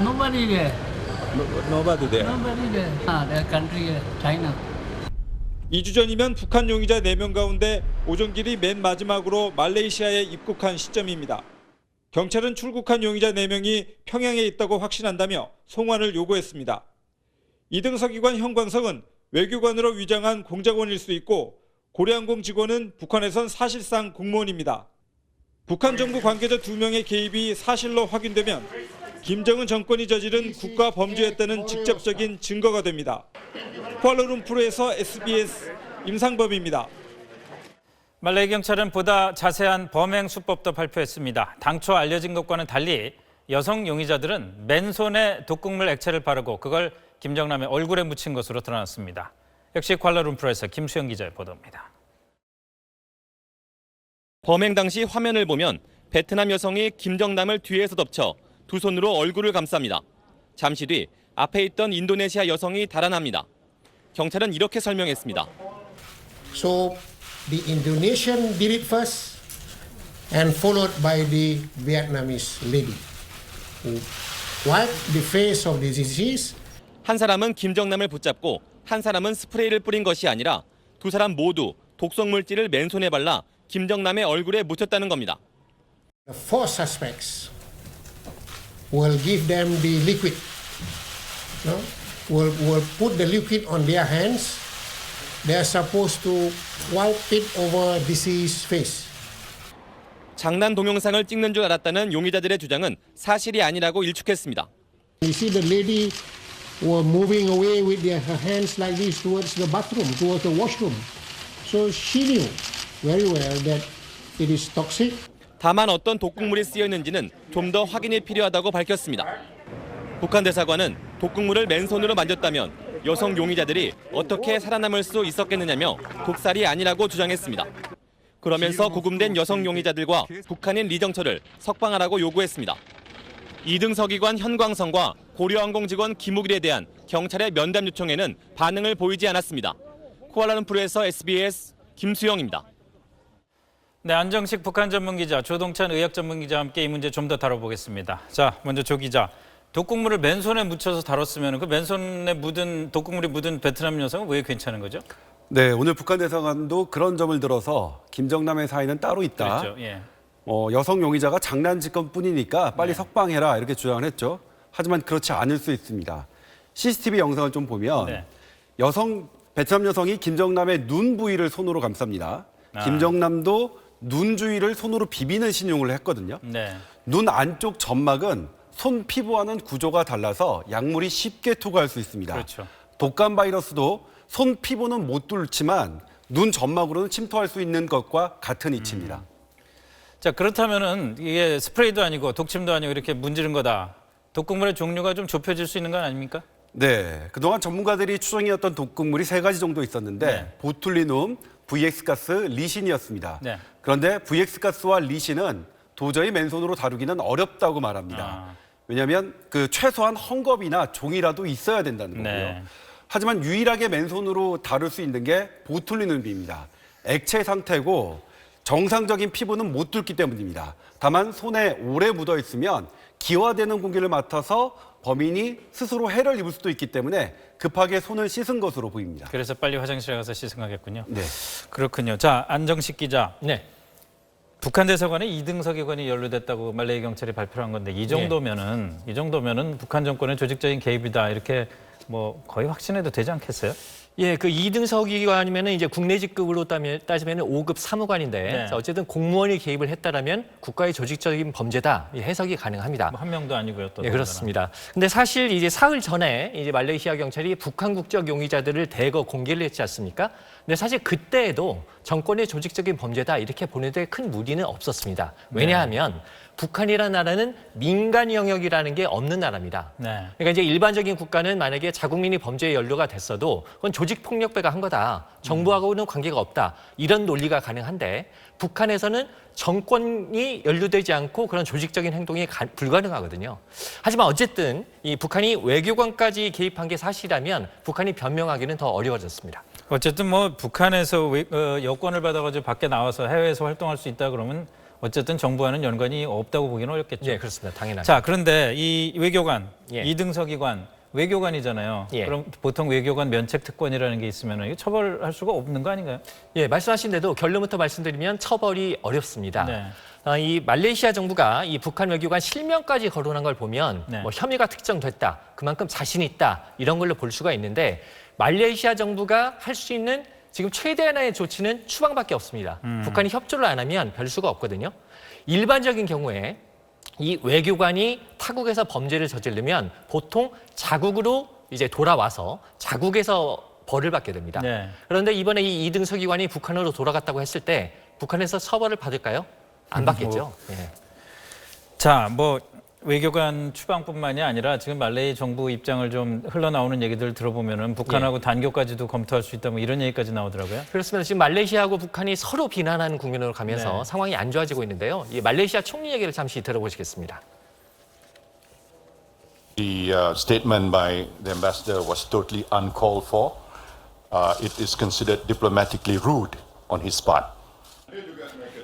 Nobody there. Nobody there. Their country, China. 2주 전이면 북한 용의자 4명 가운데 오정길이 맨 마지막으로 말레이시아에 입국한 시점입니다. 경찰은 출국한 용의자 4명이 평양에 있다고 확신한다며 송환을 요구했습니다. 2등 서기관 현광성은 외교관으로 위장한 공작원일 수 있고 고려항공 직원은 북한에선 사실상 공무원입니다. 북한 정부 관계자 2명의 개입이 사실로 확인되면 김정은 정권이 저지른 국가 범죄였다는 직접적인 증거가 됩니다. 쿠알라룸푸르에서 SBS 임상범입니다. 말레이 경찰은 보다 자세한 범행 수법도 발표했습니다. 당초 알려진 것과는 달리 여성 용의자들은 맨손에 독극물 액체를 바르고 그걸 김정남의 얼굴에 묻힌 것으로 드러났습니다. 역시 쿠알라룸푸르에서 김수영 기자의 보도입니다. 범행 당시 화면을 보면 베트남 여성이 김정남을 뒤에서 덮쳐 두 손으로 얼굴을 감쌉니다. 잠시 뒤 앞에 있던 인도네시아 여성이 달아납니다. 경찰은 이렇게 설명했습니다. So the Indonesian did it first and followed by the Vietnamese lady who wiped the face of the disease. 한 사람은 김정남을 붙잡고 한 사람은 스프레이를 뿌린 것이 아니라 두 사람 모두 독성 물질을 맨손에 발라 김정남의 얼굴에 묻혔다는 겁니다. The four suspects will give them the liquid. No? Will put the liquid on their hands. They are supposed to wipe it over deceased face. 장난 동영상을 찍는 줄 알았다는 용의자들의 주장은 사실이 아니라고 일축했습니다. You see the lady were moving away with her hands like this towards the bathroom, towards the washroom. So she knew very well that it is toxic. 다만 어떤 독극물이 쓰여 있는지는 좀 더 확인이 필요하다고 밝혔습니다. 북한 대사관은 독극물을 맨손으로 만졌다면 여성 용의자들이 어떻게 살아남을 수 있었겠느냐며 독살이 아니라고 주장했습니다. 그러면서 구금된 여성 용의자들과 북한인 리정철을 석방하라고 요구했습니다. 2등 서기관 현광성과 고려항공 직원 김우길에 대한 경찰의 면담 요청에는 반응을 보이지 않았습니다. 쿠알라룸푸르에서 SBS 김수영입니다. 네, 안정식 북한 전문기자, 조동찬 의학 전문기자와 함께 이 문제 좀 더 다뤄보겠습니다. 자, 먼저 조 기자. 독극물을 맨손에 묻혀서 다뤘으면 그 맨손에 묻은 독극물이 묻은 베트남 여성은 왜 괜찮은 거죠? 네, 오늘 북한 대사관도 그런 점을 들어서 김정남의 사인은 따로 있다. 그렇죠. 예. 여성 용의자가 장난질 것뿐이니까 빨리 석방해라 이렇게 주장을 했죠. 하지만 그렇지 않을 수 있습니다. CCTV 영상을 좀 보면 베트남 여성이 김정남의 눈 부위를 손으로 감쌉니다. 김정남도 눈 주위를 손으로 비비는 신용을 했거든요. 네. 눈 안쪽 점막은 손 피부와는 구조가 달라서 약물이 쉽게 투과할 수 있습니다. 그렇죠. 독감 바이러스도 손 피부는 못 뚫지만 눈 점막으로는 침투할 수 있는 것과 같은 이치입니다. 자, 그렇다면은 이게 스프레이도 아니고 독침도 아니고 이렇게 문지른 거다. 독극물의 종류가 좀 좁혀질 수 있는 건 아닙니까? 네, 그동안 전문가들이 추정이었던 독극물이 3가지 정도 있었는데 보툴리눔, VX가스, 리신이었습니다. 그런데 VX가스와 리신은 도저히 맨손으로 다루기는 어렵다고 말합니다. 왜냐하면 그 최소한 헝겊이나 종이라도 있어야 된다는 거고요. 네. 하지만 유일하게 맨손으로 다룰 수 있는 게 보툴리눔 비입니다. 액체 상태고 정상적인 피부는 못 뚫기 때문입니다. 다만 손에 오래 묻어 있으면 기화되는 공기를 맡아서 범인이 스스로 해를 입을 수도 있기 때문에 급하게 손을 씻은 것으로 보입니다. 그래서 빨리 화장실에 가서 씻어가겠군요. 네. 그렇군요. 자, 안정식 기자. 네. 북한 대사관에 이등석 의관이 연루됐다고 말레이 경찰이 발표한 건데 이 정도면은 북한 정권의 조직적인 개입이다 이렇게 뭐 거의 확신해도 되지 않겠어요? 예, 그 이등석이관이면은 이제 국내 직급으로 따지면 5급 사무관인데 네. 어쨌든 공무원이 개입을 했다라면 국가의 조직적인 범죄다 이 해석이 가능합니다. 뭐 한 명도 아니고요, 또. 네, 그렇습니다. 근데 사실 이제 사흘 전에 이제 말레이시아 경찰이 북한 국적 용의자들을 대거 공개를 했지 않습니까? 근데 사실 그때에도 정권의 조직적인 범죄다 이렇게 보는데 큰 무리는 없었습니다. 왜냐하면 북한이라는 나라는 민간 영역이라는 게 없는 나라입니다. 네. 그러니까 이제 일반적인 국가는 만약에 자국민이 범죄에 연루가 됐어도 그건 조직폭력배가 한 거다. 정부하고는 관계가 없다. 이런 논리가 가능한데 북한에서는 정권이 연루되지 않고 그런 조직적인 행동이 불가능하거든요. 하지만 어쨌든 이 북한이 외교관까지 개입한 게 사실이라면 북한이 변명하기는 더 어려워졌습니다. 어쨌든 뭐 북한에서 여권을 받아가지고 밖에 나와서 해외에서 활동할 수 있다 그러면 어쨌든 정부와는 연관이 없다고 보기는 어렵겠죠. 네, 그렇습니다. 당연하죠. 자, 그런데 이 외교관, 예. 이등석 의관, 외교관이잖아요. 예. 그럼 보통 외교관 면책 특권이라는 게 있으면 이거 처벌할 수가 없는 거 아닌가요? 예, 말씀하신 대로 결론부터 말씀드리면 처벌이 어렵습니다. 네. 이 말레이시아 정부가 이 북한 외교관 실명까지 거론한 걸 보면 네. 뭐 혐의가 특정됐다, 그만큼 자신 있다 이런 걸로 볼 수가 있는데 말레이시아 정부가 할 수 있는 지금 최대한의 조치는 추방밖에 없습니다. 북한이 협조를 안 하면 별 수가 없거든요. 일반적인 경우에 이 외교관이 타국에서 범죄를 저지르면 보통 자국으로 이제 돌아와서 자국에서 벌을 받게 됩니다. 네. 그런데 이번에 이 이등석 의관이 북한으로 돌아갔다고 했을 때 북한에서 처벌을 받을까요? 안 받겠죠. 예. 자, 뭐 외교관 추방뿐만이 아니라 지금 말레이 정부 입장을 좀 흘러나오는 얘기들 들어보면은 북한하고 단교까지도 검토할 수 있다 뭐 이런 얘기까지 나오더라고요. 그렇습니다. 지금 말레이시아하고 북한이 서로 비난하는 국면으로 가면서 네. 상황이 안 좋아지고 있는데요. 이 말레이시아 총리 얘기를 잠시 들어보시겠습니다. The statement by the ambassador was totally uncalled for. It is considered diplomatically rude on his part.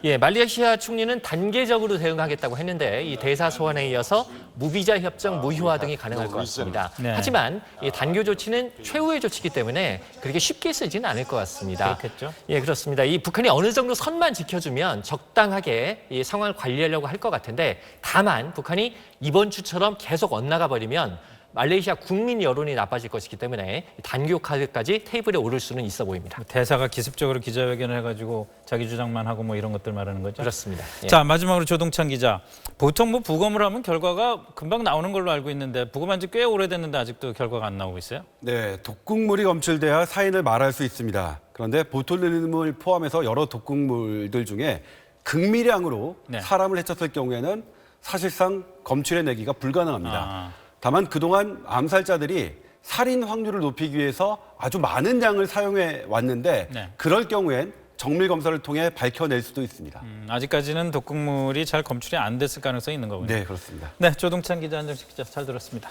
예, 말레이시아 총리는 단계적으로 대응하겠다고 했는데 이 대사 소환에 이어서 무비자 협정 무효화 등이 가능할 것 같습니다. 네. 하지만 이 단교 조치는 최후의 조치이기 때문에 그렇게 쉽게 쓰지는 않을 것 같습니다. 그렇겠죠. 예, 그렇습니다. 이 북한이 어느 정도 선만 지켜주면 적당하게 이 상황을 관리하려고 할 것 같은데 다만 북한이 이번 주처럼 계속 엇나가 버리면 말레이시아 국민 여론이 나빠질 것이기 때문에 단교 카드까지 테이블에 오를 수는 있어 보입니다. 대사가 기습적으로 기자회견을 해가지고 자기 주장만 하고 뭐 이런 것들 말하는 거죠? 그렇습니다. 예. 자, 마지막으로 조동찬 기자. 보통 뭐 부검을 하면 결과가 금방 나오는 걸로 알고 있는데 부검한 지 꽤 오래됐는데 아직도 결과가 안 나오고 있어요? 네, 독극물이 검출돼야 사인을 말할 수 있습니다. 그런데 보툴리눔을 포함해서 여러 독극물들 중에 극미량으로 네. 사람을 해쳤을 경우에는 사실상 검출해내기가 불가능합니다. 다만 그동안 암살자들이 살인 확률을 높이기 위해서 아주 많은 양을 사용해 왔는데 네. 그럴 경우엔 정밀 검사를 통해 밝혀낼 수도 있습니다. 아직까지는 독극물이 잘 검출이 안 됐을 가능성이 있는 거군요. 네, 그렇습니다. 네, 조동찬 기자, 안정식 기자 잘 들었습니다.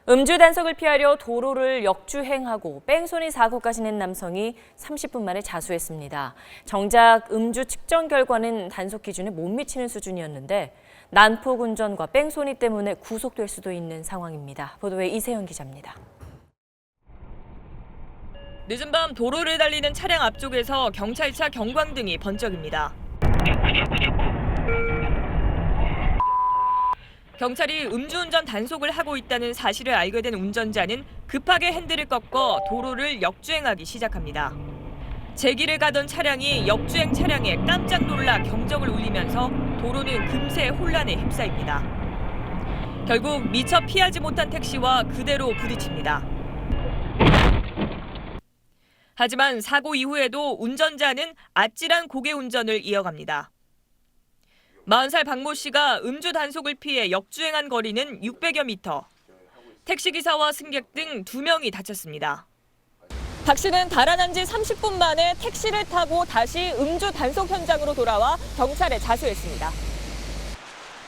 음주 단속을 피하려 도로를 역주행하고 뺑소니 사고까지 낸 남성이 30분 만에 자수했습니다. 정작 음주 측정 결과는 단속 기준에 못 미치는 수준이었는데 난폭 운전과 뺑소니 때문에 구속될 수도 있는 상황입니다. 보도에 이세영 기자입니다. 늦은 밤 도로를 달리는 차량 앞쪽에서 경찰차 경광등이 번쩍입니다. 경찰이 음주운전 단속을 하고 있다는 사실을 알게 된 운전자는 급하게 핸들을 꺾어 도로를 역주행하기 시작합니다. 제길을 가던 차량이 역주행 차량에 깜짝 놀라 경적을 울리면서 도로는 금세 혼란에 휩싸입니다. 결국 미처 피하지 못한 택시와 그대로 부딪힙니다. 하지만 사고 이후에도 운전자는 아찔한 고개 운전을 이어갑니다. 40살 박모 씨가 음주 단속을 피해 역주행한 거리는 600여 미터. 택시기사와 승객 등 2명이 다쳤습니다. 박 씨는 달아난 지 30분 만에 택시를 타고 다시 음주 단속 현장으로 돌아와 경찰에 자수했습니다.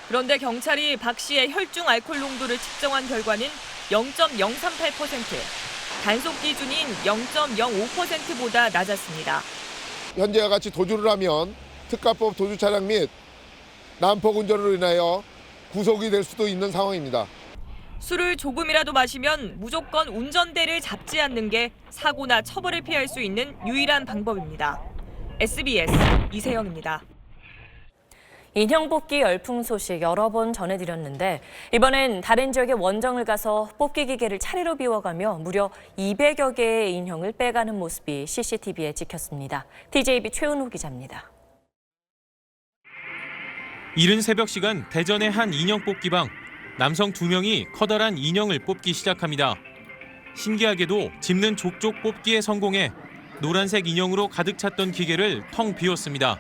그런데 경찰이 박 씨의 혈중 알코올 농도를 측정한 결과는 0.038%, 단속 기준인 0.05%보다 낮았습니다. 현재와 같이 도주를 하면 특가법 도주 차량 및 난폭 운전으로 인하여 구속이 될 수도 있는 상황입니다. 술을 조금이라도 마시면 무조건 운전대를 잡지 않는 게 사고나 처벌을 피할 수 있는 유일한 방법입니다. SBS 이세영입니다. 인형 뽑기 열풍 소식 여러 번 전해드렸는데 이번엔 다른 지역의 원정을 가서 뽑기 기계를 차례로 비워가며 무려 200여 개의 인형을 빼가는 모습이 CCTV에 찍혔습니다. TJB 최은호 기자입니다. 이른 새벽 시간 대전의 한 인형 뽑기방. 남성 2명이 커다란 인형을 뽑기 시작합니다. 신기하게도 집는 족족 뽑기에 성공해 노란색 인형으로 가득 찼던 기계를 텅 비웠습니다.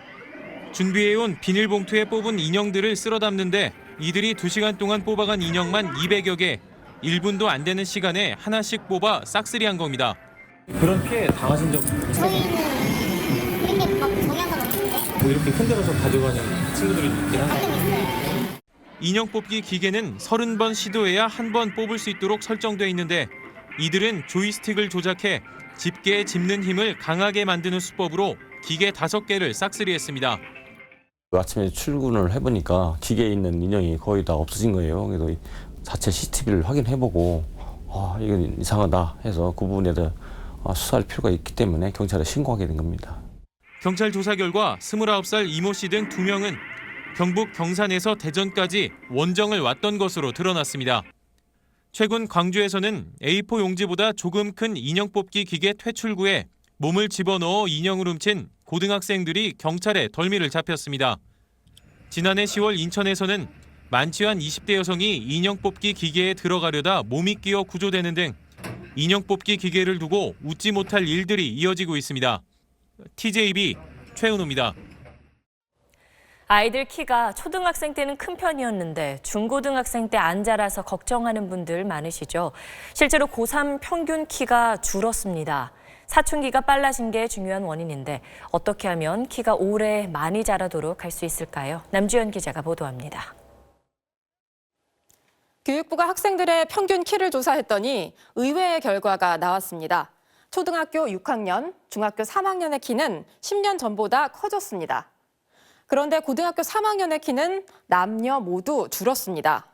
준비해온 비닐봉투에 뽑은 인형들을 쓸어 담는데 이들이 2시간 동안 뽑아간 인형만 200여 개, 1분도 안 되는 시간에 하나씩 뽑아 싹쓸이한 겁니다. 그런 피해 당하신 적 있어요? 이렇게 막 정해서 뭐 이렇게 흔들어서 가져가는 친구들이 있긴 한가요? 인형 뽑기 기계는 30번 시도해야 한 번 뽑을 수 있도록 설정돼 있는데 이들은 조이스틱을 조작해 집게에 집는 힘을 강하게 만드는 수법으로 기계 5개를 싹쓸이했습니다. 아침에 출근을 해보니까 기계에 있는 인형이 거의 다 없어진 거예요. 그래서 자체 CCTV를 확인해보고 이건 이상하다 해서 그 부분에 대해 수사할 필요가 있기 때문에 경찰에 신고하게 된 겁니다. 경찰 조사 결과 29살 이모 씨 등 2명은 경북 경산에서 대전까지 원정을 왔던 것으로 드러났습니다. 최근 광주에서는 A4 용지보다 조금 큰 인형 뽑기 기계 퇴출구에 몸을 집어넣어 인형을 훔친 고등학생들이 경찰에 덜미를 잡혔습니다. 지난해 10월 인천에서는 만취한 20대 여성이 인형 뽑기 기계에 들어가려다 몸이 끼어 구조되는 등 인형 뽑기 기계를 두고 웃지 못할 일들이 이어지고 있습니다. TJB 최은호입니다. 아이들 키가 초등학생 때는 큰 편이었는데 중고등학생 때 안 자라서 걱정하는 분들 많으시죠. 실제로 고3 평균 키가 줄었습니다. 사춘기가 빨라진 게 중요한 원인인데 어떻게 하면 키가 오래 많이 자라도록 할 수 있을까요? 남주현 기자가 보도합니다. 교육부가 학생들의 평균 키를 조사했더니 의외의 결과가 나왔습니다. 초등학교 6학년, 중학교 3학년의 키는 10년 전보다 커졌습니다. 그런데 고등학교 3학년의 키는 남녀 모두 줄었습니다.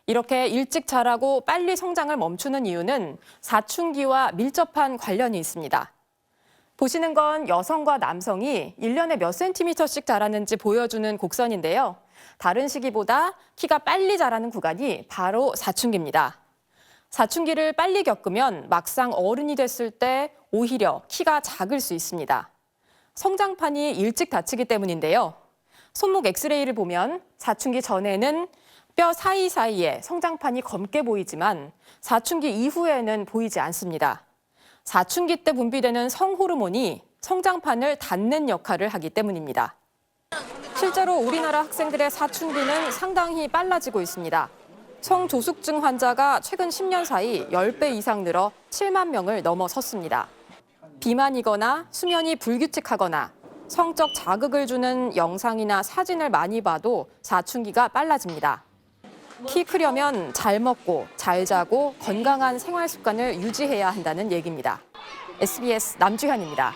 이렇게 일찍 자라고 빨리 성장을 멈추는 이유는 사춘기와 밀접한 관련이 있습니다. 보시는 건 여성과 남성이 1년에 몇 센티미터씩 자라는지 보여주는 곡선인데요. 다른 시기보다 키가 빨리 자라는 구간이 바로 사춘기입니다. 사춘기를 빨리 겪으면 막상 어른이 됐을 때 오히려 키가 작을 수 있습니다. 성장판이 일찍 닫히기 때문인데요. 손목 엑스레이를 보면 사춘기 전에는 뼈 사이사이에 성장판이 검게 보이지만 사춘기 이후에는 보이지 않습니다. 사춘기 때 분비되는 성호르몬이 성장판을 닫는 역할을 하기 때문입니다. 실제로 우리나라 학생들의 사춘기는 상당히 빨라지고 있습니다. 성조숙증 환자가 최근 10년 사이 10배 이상 늘어 7만 명을 넘어섰습니다. 비만이거나 수면이 불규칙하거나 성적 자극을 주는 영상이나 사진을 많이 봐도 사춘기가 빨라집니다. 키 크려면 잘 먹고 잘 자고 건강한 생활 습관을 유지해야 한다는 얘기입니다. SBS 남주현입니다.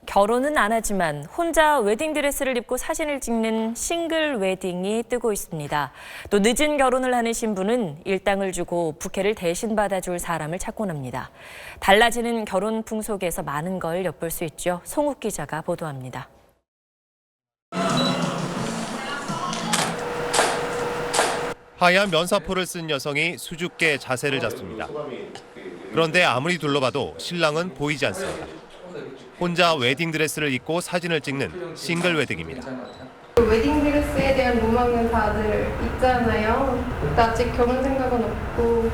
결혼은 안 하지만 혼자 웨딩드레스를 입고 사진을 찍는 싱글 웨딩이 뜨고 있습니다. 또 늦은 결혼을 하는 신부는 일당을 주고 부케를 대신 받아줄 사람을 찾곤 합니다. 달라지는 결혼 풍속에서 많은 걸 엿볼 수 있죠. 송욱 기자가 보도합니다. 하얀 면사포를 쓴 여성이 수줍게 자세를 잡습니다. 그런데 아무리 둘러봐도 신랑은 보이지 않습니다. 혼자 웨딩드레스를 입고 사진을 찍는 싱글 웨딩입니다. 웨딩드레스에 대한 로망은 다들 있잖아요. 아직 결혼 생각은 없고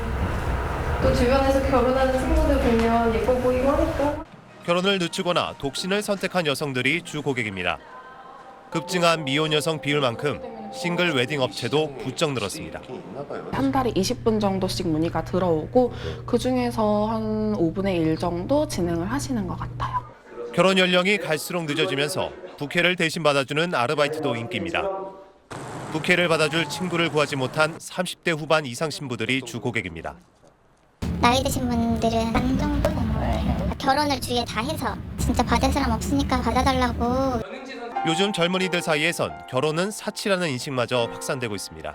또 주변에서 결혼하는 친구들 보면 예뻐 보이고 하니까. 결혼을 늦추거나 독신을 선택한 여성들이 주 고객입니다. 급증한 미혼 여성 비율만큼 싱글 웨딩 업체도 부쩍 늘었습니다. 한 달에 20분 정도씩 문의가 들어오고 그중에서 한 5분의 1 정도 진행을 하시는 것 같아요. 결혼 연령이 갈수록 늦어지면서 부케를 대신 받아주는 아르바이트도 인기입니다. 부케를 받아줄 친구를 구하지 못한 30대 후반 이상 신부들이 주 고객입니다. 나이 드신 분들은 안정부 결혼을 주위에 다 해서 진짜 받을 사람 없으니까 받아달라고. 요즘 젊은이들 사이에선 결혼은 사치라는 인식마저 확산되고 있습니다.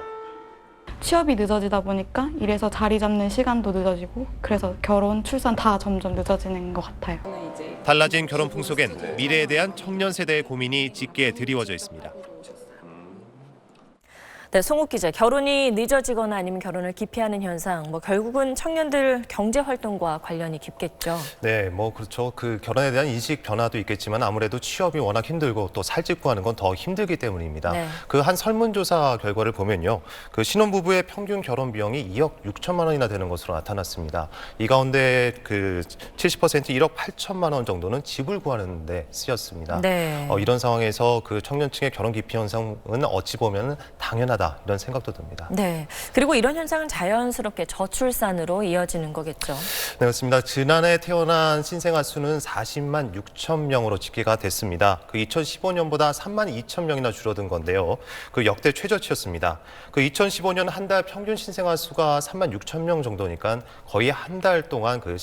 취업이 늦어지다 보니까 일에서 자리 잡는 시간도 늦어지고 그래서 결혼, 출산 다 점점 늦어지는 것 같아요. 달라진 결혼 풍속엔 미래에 대한 청년 세대의 고민이 짙게 드리워져 있습니다. 네, 송욱 기자, 결혼이 늦어지거나 아니면 결혼을 기피하는 현상, 결국은 청년들 경제 활동과 관련이 깊겠죠. 네, 그렇죠. 그 결혼에 대한 인식 변화도 있겠지만 아무래도 취업이 워낙 힘들고 또 살집 구하는 건 더 힘들기 때문입니다. 네. 그 한 설문조사 결과를 보면요, 그 신혼부부의 평균 결혼 비용이 2억 6천만 원이나 되는 것으로 나타났습니다. 이 가운데 그 70% 1억 8천만 원 정도는 집을 구하는 데 쓰였습니다. 네. 이런 상황에서 그 청년층의 결혼 기피 현상은 어찌 보면 당연하다. 이런 생각도 듭니다. 네, 그리고 이런 현상은 자연스럽게 저출산으로 이어지는 거겠죠. 네, 그렇습니다. 지난해 태어난 신생아 수는 40만 6천 명으로 집계가 됐습니다. 그 2015년보다 3만 2천 명이나 줄어든 건데요. 그 역대 최저치였습니다. 그 2015년 한 달 평균 신생아 수가 3만 6천 명 정도니까 거의 한 달 동안 그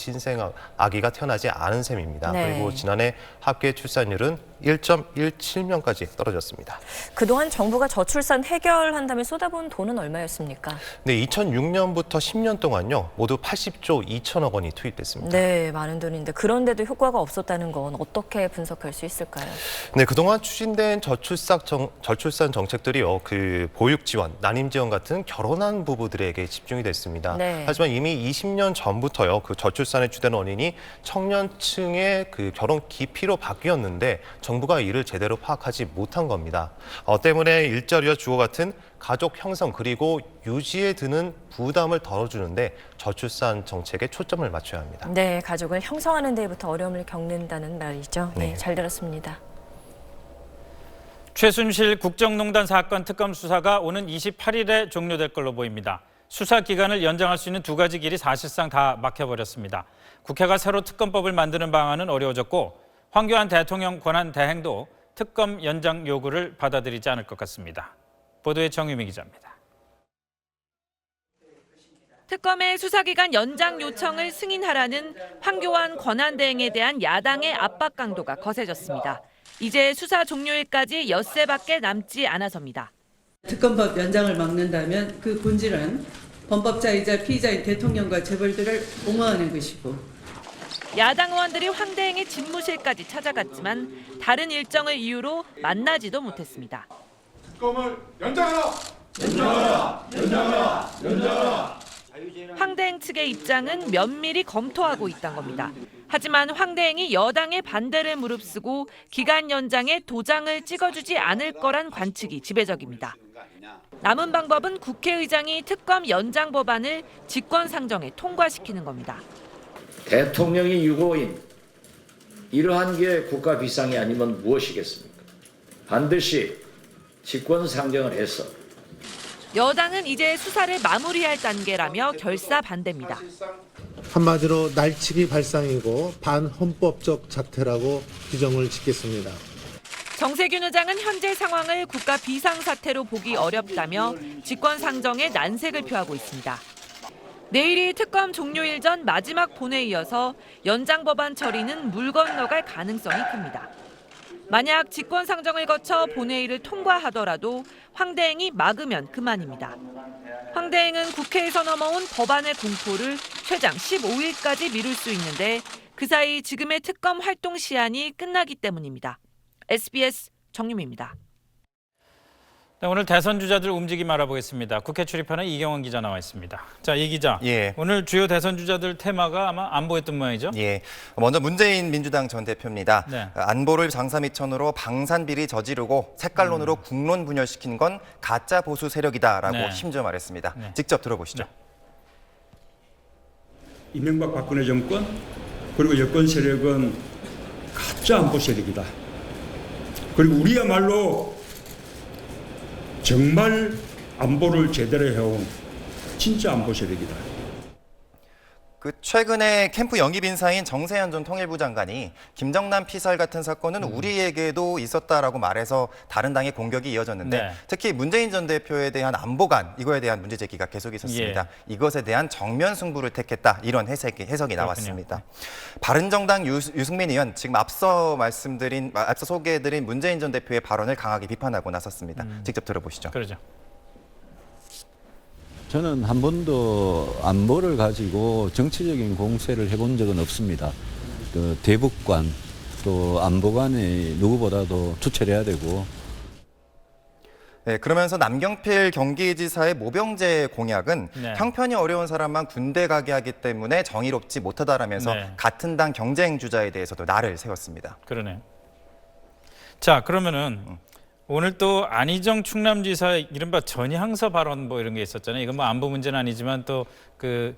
아기가 태어나지 않은 셈입니다. 네. 그리고 지난해 합계 출산율은 1.17명까지 떨어졌습니다. 그동안 정부가 저출산 해결한다며 쏟아부은 돈은 얼마였습니까? 네, 2006년부터 10년 동안요, 모두 80조 2천억 원이 투입됐습니다. 네, 많은 돈인데 그런데도 효과가 없었다는 건 어떻게 분석할 수 있을까요? 네, 그동안 추진된 저출산 정책들이요, 그 보육 지원, 난임 지원 같은 결혼한 부부들에게 집중이 됐습니다. 네. 하지만 이미 20년 전부터요, 그 저출산의 주된 원인이 청년층의 그 결혼 기피로 바뀌었는데 정부가 이를 제대로 파악하지 못한 겁니다. 때문에 일자리와 주거 같은 가족 형성 그리고 유지에 드는 부담을 덜어주는데 저출산 정책에 초점을 맞춰야 합니다. 네, 가족을 형성하는 데부터 어려움을 겪는다는 말이죠. 네, 잘 들었습니다. 최순실 국정농단 사건 특검 수사가 오는 28일에 종료될 걸로 보입니다. 수사 기간을 연장할 수 있는 두 가지 길이 사실상 다 막혀버렸습니다. 국회가 새로 특검법을 만드는 방안은 어려워졌고 황교안 대통령 권한 대행도 특검 연장 요구를 받아들이지 않을 것 같습니다. 보도에 정유미 기자입니다. 특검의 수사기간 연장 요청을 승인하라는 황교안 권한대행에 대한 야당의 압박 강도가 거세졌습니다. 이제 수사 종료일까지 엿새밖에 남지 않아서입니다. 특검법 연장을 막는다면 그 본질은 범법자이자 피의자인 대통령과 재벌들을 옹호하는 것이고, 야당 의원들이 황 대행의 집무실까지 찾아갔지만 다른 일정을 이유로 만나지도 못했습니다. 특검을 연장하라! 연장하라! 연장하라! 연장하라! 황 대행 측의 입장은 면밀히 검토하고 있다는 겁니다. 하지만 황 대행이 여당의 반대를 무릅쓰고 기간 연장에 도장을 찍어주지 않을 거란 관측이 지배적입니다. 남은 방법은 국회의장이 특검 연장 법안을 직권상정에 통과시키는 겁니다. 대통령이 유고인, 이러한 게 국가 비상이 아니면 무엇이겠습니까? 반드시 직권상정을 해서. 여당은 이제 수사를 마무리할 단계라며 결사 반대입니다. 한마디로 날치기 발상이고 반헌법적 자태라고 규정을 짓겠습니다. 정세균 의장은 현재 상황을 국가 비상사태로 보기 어렵다며 직권상정에 난색을 표하고 있습니다. 내일이 특검 종료일 전 마지막 본회의여서 연장 법안 처리는 물 건너갈 가능성이 큽니다. 만약 직권상정을 거쳐 본회의를 통과하더라도 황 대행이 막으면 그만입니다. 황 대행은 국회에서 넘어온 법안의 공포를 최장 15일까지 미룰 수 있는데 그 사이 지금의 특검 활동 시한이 끝나기 때문입니다. SBS 정유미입니다. 네, 오늘 대선 주자들 움직임 알아보겠습니다. 국회 출입하는 이경원 기자 나와 있습니다. 자, 이 기자. 예. 오늘 주요 대선 주자들 테마가 아마 안보였던 모양이죠? 예. 먼저 문재인 민주당 전 대표입니다. 네. 안보를 장사미천으로 방산비리 저지르고 색깔론으로 국론 분열시킨 건 가짜 보수 세력이다라고 네. 심지어 말했습니다. 네. 직접 들어보시죠. 이명박 박근혜 정권 그리고 여권 세력은 가짜 안보 세력이다. 그리고 우리야말로 정말 안보를 제대로 해온 진짜 안보 세력이다. 그 최근에 캠프 영입 인사인 정세현 전 통일부 장관이 김정남 피살 같은 사건은 우리에게도 있었다라고 말해서 다른 당의 공격이 이어졌는데 네. 특히 문재인 전 대표에 대한 안보관 이거에 대한 문제 제기가 계속 있었습니다. 이것에 대한 정면 승부를 택했다 이런 해석이 나왔습니다. 바른정당 유승민 의원 지금 앞서 소개해드린 문재인 전 대표의 발언을 강하게 비판하고 나섰습니다. 직접 들어보시죠. 그러죠. 저는 한 번도 안보를 가지고 정치적인 공세를 해본 적은 없습니다. 그 대북관 또 안보관이 누구보다도 투철해야 되고. 네, 그러면서 남경필 경기지사의 모병제 공약은 네. 형편이 어려운 사람만 군대 가게 하기 때문에 정의롭지 못하다라면서 네. 같은 당 경쟁 주자에 대해서도 날을 세웠습니다. 그러네요. 자, 그러면은 오늘 또 안희정 충남지사 이른바 전향서 발언 뭐 이런 게 있었잖아요. 이건 뭐 안보 문제는 아니지만 또 그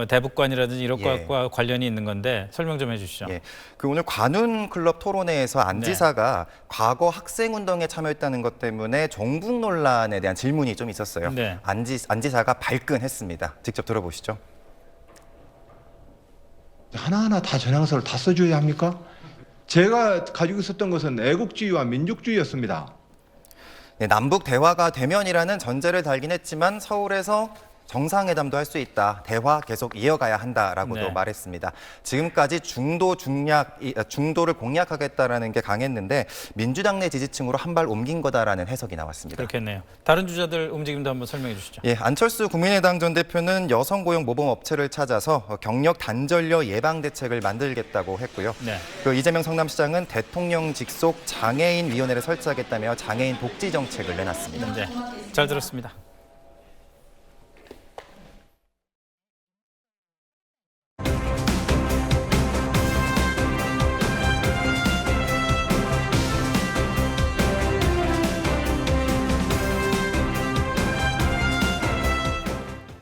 대북관이라든지 이런 것과 관련이 있는 건데 설명 좀 해주시죠. 그 오늘 관훈클럽 토론회에서 안 지사가 과거 학생운동에 참여했다는 것 때문에 종북 논란에 대한 질문이 좀 있었어요. 네. 안 지사가 발끈했습니다. 직접 들어보시죠. 하나하나 다 전향서를 다 써줘야 합니까? 제가 가지고 있었던 것은 애국주의와 민족주의였습니다. 네, 남북 대화가 대면이라는 전제를 달긴 했지만 서울에서 정상회담도 할 수 있다. 대화 계속 이어가야 한다라고도 말했습니다. 지금까지 중도를 공략하겠다라는 게 강했는데 민주당 내 지지층으로 한 발 옮긴 거다라는 해석이 나왔습니다. 그렇겠네요. 다른 주자들 움직임도 한번 설명해 주시죠. 예, 안철수 국민의당 전 대표는 여성 고용 모범 업체를 찾아서 경력 단절료 예방 대책을 만들겠다고 했고요. 네. 그 이재명 성남시장은 대통령 직속 장애인 위원회를 설치하겠다며 장애인 복지 정책을 내놨습니다. 네, 잘 들었습니다.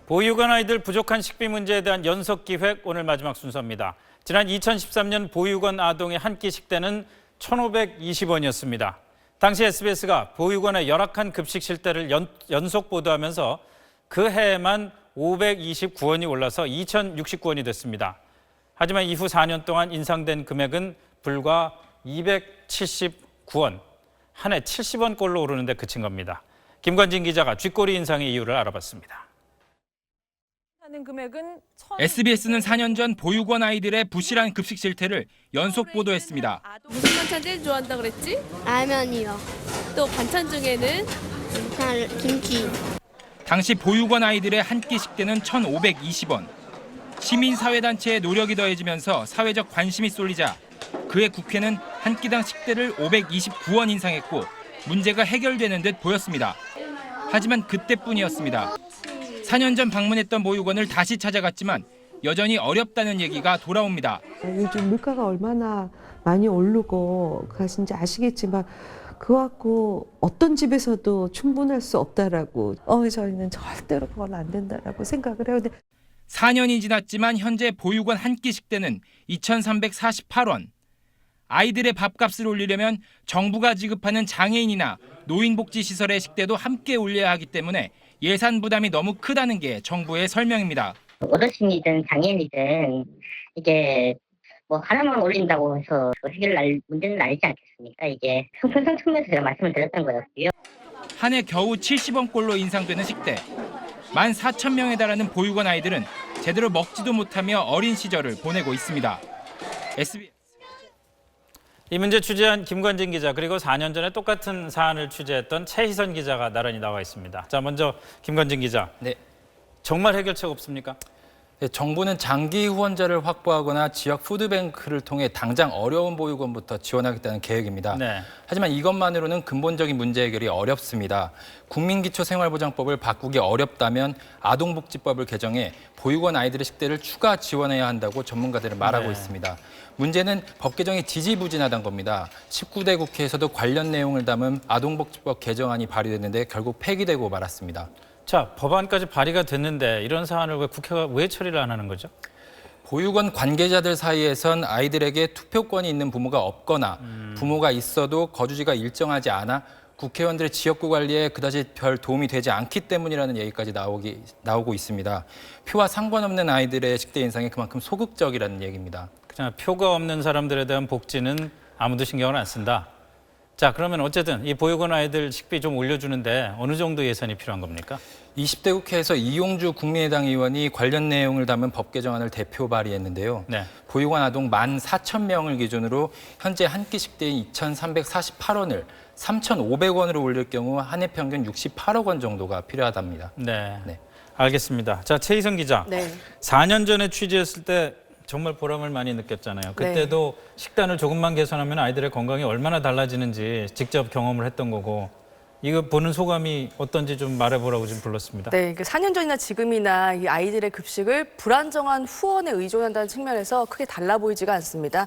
보육원 아이들 부족한 식비 문제에 대한 연석기획 오늘 마지막 순서입니다. 지난 2013년 보육원 아동의 한 끼 식대는 1,520원이었습니다. 당시 SBS가 보육원의 열악한 급식 실태를 연속 보도하면서 그 해에만 529원이 올라서 2,069원이 됐습니다. 하지만 이후 4년 동안 인상된 금액은 불과 279원, 한 해 70원꼴로 오르는데 그친 겁니다. 김관진 기자가 쥐꼬리 인상의 이유를 알아봤습니다. SBS는 4년 전 보육원 아이들의 부실한 급식 실태를 연속 보도했습니다. 무슨 반찬 제일 좋아한다 그랬지? 라면이요. 또 반찬 중에는 김치. 당시 보육원 아이들의 한 끼 식대는 1,520원. 시민사회단체의 노력이 더해지면서 사회적 관심이 쏠리자 그해 국회는 한 끼당 식대를 529원 인상했고 문제가 해결되는 듯 보였습니다. 하지만 그때뿐이었습니다. 4년 전 방문했던 보육원을 다시 찾아갔지만 여전히 어렵다는 얘기가 돌아옵니다. 요즘 물가가 얼마나 많이 오르고 가신지 아시겠지만 그거 갖고 어떤 집에서도 충분할 수 없다라고 저희는 절대로 그건 안 된다라고 생각을 해요. 근데 4년이 지났지만 현재 보육원 한 끼 식대는 2,348원. 아이들의 밥값을 올리려면 정부가 지급하는 장애인이나 노인복지시설의 식대도 함께 올려야 하기 때문에 예산 부담이 너무 크다는 게 정부의 설명입니다. 어르신이든 장애인이든 이게 뭐 하나만 올린다고 해서 해결할 문제는 아니지 않겠습니까? 이게 형평성 측면에서 제가 말씀을 드렸던 거였고요. 한 해 겨우 70원꼴로 인상되는 식대. 14,000명에 달하는 보육원 아이들은 제대로 먹지도 못하며 어린 시절을 보내고 있습니다. SBS. 이 문제 취재한 김관진 기자 그리고 4년 전에 똑같은 사안을 취재했던 최희선 기자가 나란히 나와 있습니다. 자, 먼저 김관진 기자. 네. 정말 해결책 없습니까? 네, 정부는 장기 후원자를 확보하거나 지역 푸드뱅크를 통해 당장 어려운 보육원부터 지원하겠다는 계획입니다. 네. 하지만 이것만으로는 근본적인 문제 해결이 어렵습니다. 국민기초생활보장법을 바꾸기 어렵다면 아동복지법을 개정해 보육원 아이들의 식대를 추가 지원해야 한다고 전문가들은 말하고 있습니다. 문제는 법 개정이 지지부진하다는 겁니다. 19대 국회에서도 관련 내용을 담은 아동복지법 개정안이 발의됐는데 결국 폐기되고 말았습니다. 자, 법안까지 발의가 됐는데 이런 사안을 왜 국회가 왜 처리를 안 하는 거죠? 보육원 관계자들 사이에선 아이들에게 투표권이 있는 부모가 없거나 부모가 있어도 거주지가 일정하지 않아 국회의원들의 지역구 관리에 그다지 별 도움이 되지 않기 때문이라는 얘기까지 나오고 있습니다. 표와 상관없는 아이들의 식대 인상이 그만큼 소극적이라는 얘기입니다. 그냥 표가 없는 사람들에 대한 복지는 아무도 신경을 안 쓴다. 자, 그러면 어쨌든 이 보육원 아이들 식비 좀 올려주는데 어느 정도 예산이 필요한 겁니까? 20대 국회에서 이용주 국민의당 의원이 관련 내용을 담은 법 개정안을 대표 발의했는데요. 네. 보육원 아동 14,000명을 기준으로 현재 한 끼 식대인 2,348원을 3,500원으로 올릴 경우 한 해 평균 68억 원 정도가 필요하답니다. 네. 알겠습니다. 자, 최희성 기자. 네. 4년 전에 취재했을 때 정말 보람을 많이 느꼈잖아요. 그때도 식단을 조금만 개선하면 아이들의 건강이 얼마나 달라지는지 직접 경험을 했던 거고, 이거 보는 소감이 어떤지 좀 말해보라고 좀 불렀습니다. 네, 4년 전이나 지금이나 이 아이들의 급식을 불안정한 후원에 의존한다는 측면에서 크게 달라 보이지가 않습니다.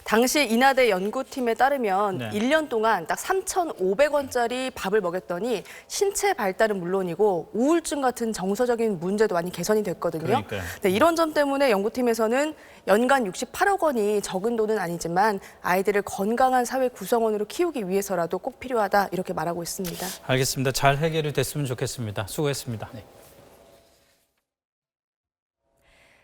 당시 인하대 연구팀에 따르면 1년 동안 딱 3,500원짜리 밥을 먹였더니 신체 발달은 물론이고 우울증 같은 정서적인 문제도 많이 개선이 됐거든요. 그러니까요. 네, 이런 점 때문에 연구팀에서는 연간 68억 원이 적은 돈은 아니지만 아이들을 건강한 사회 구성원으로 키우기 위해서라도 꼭 필요하다 이렇게 말하고 있습니다. 알겠습니다. 잘 해결이 됐으면 좋겠습니다. 수고했습니다.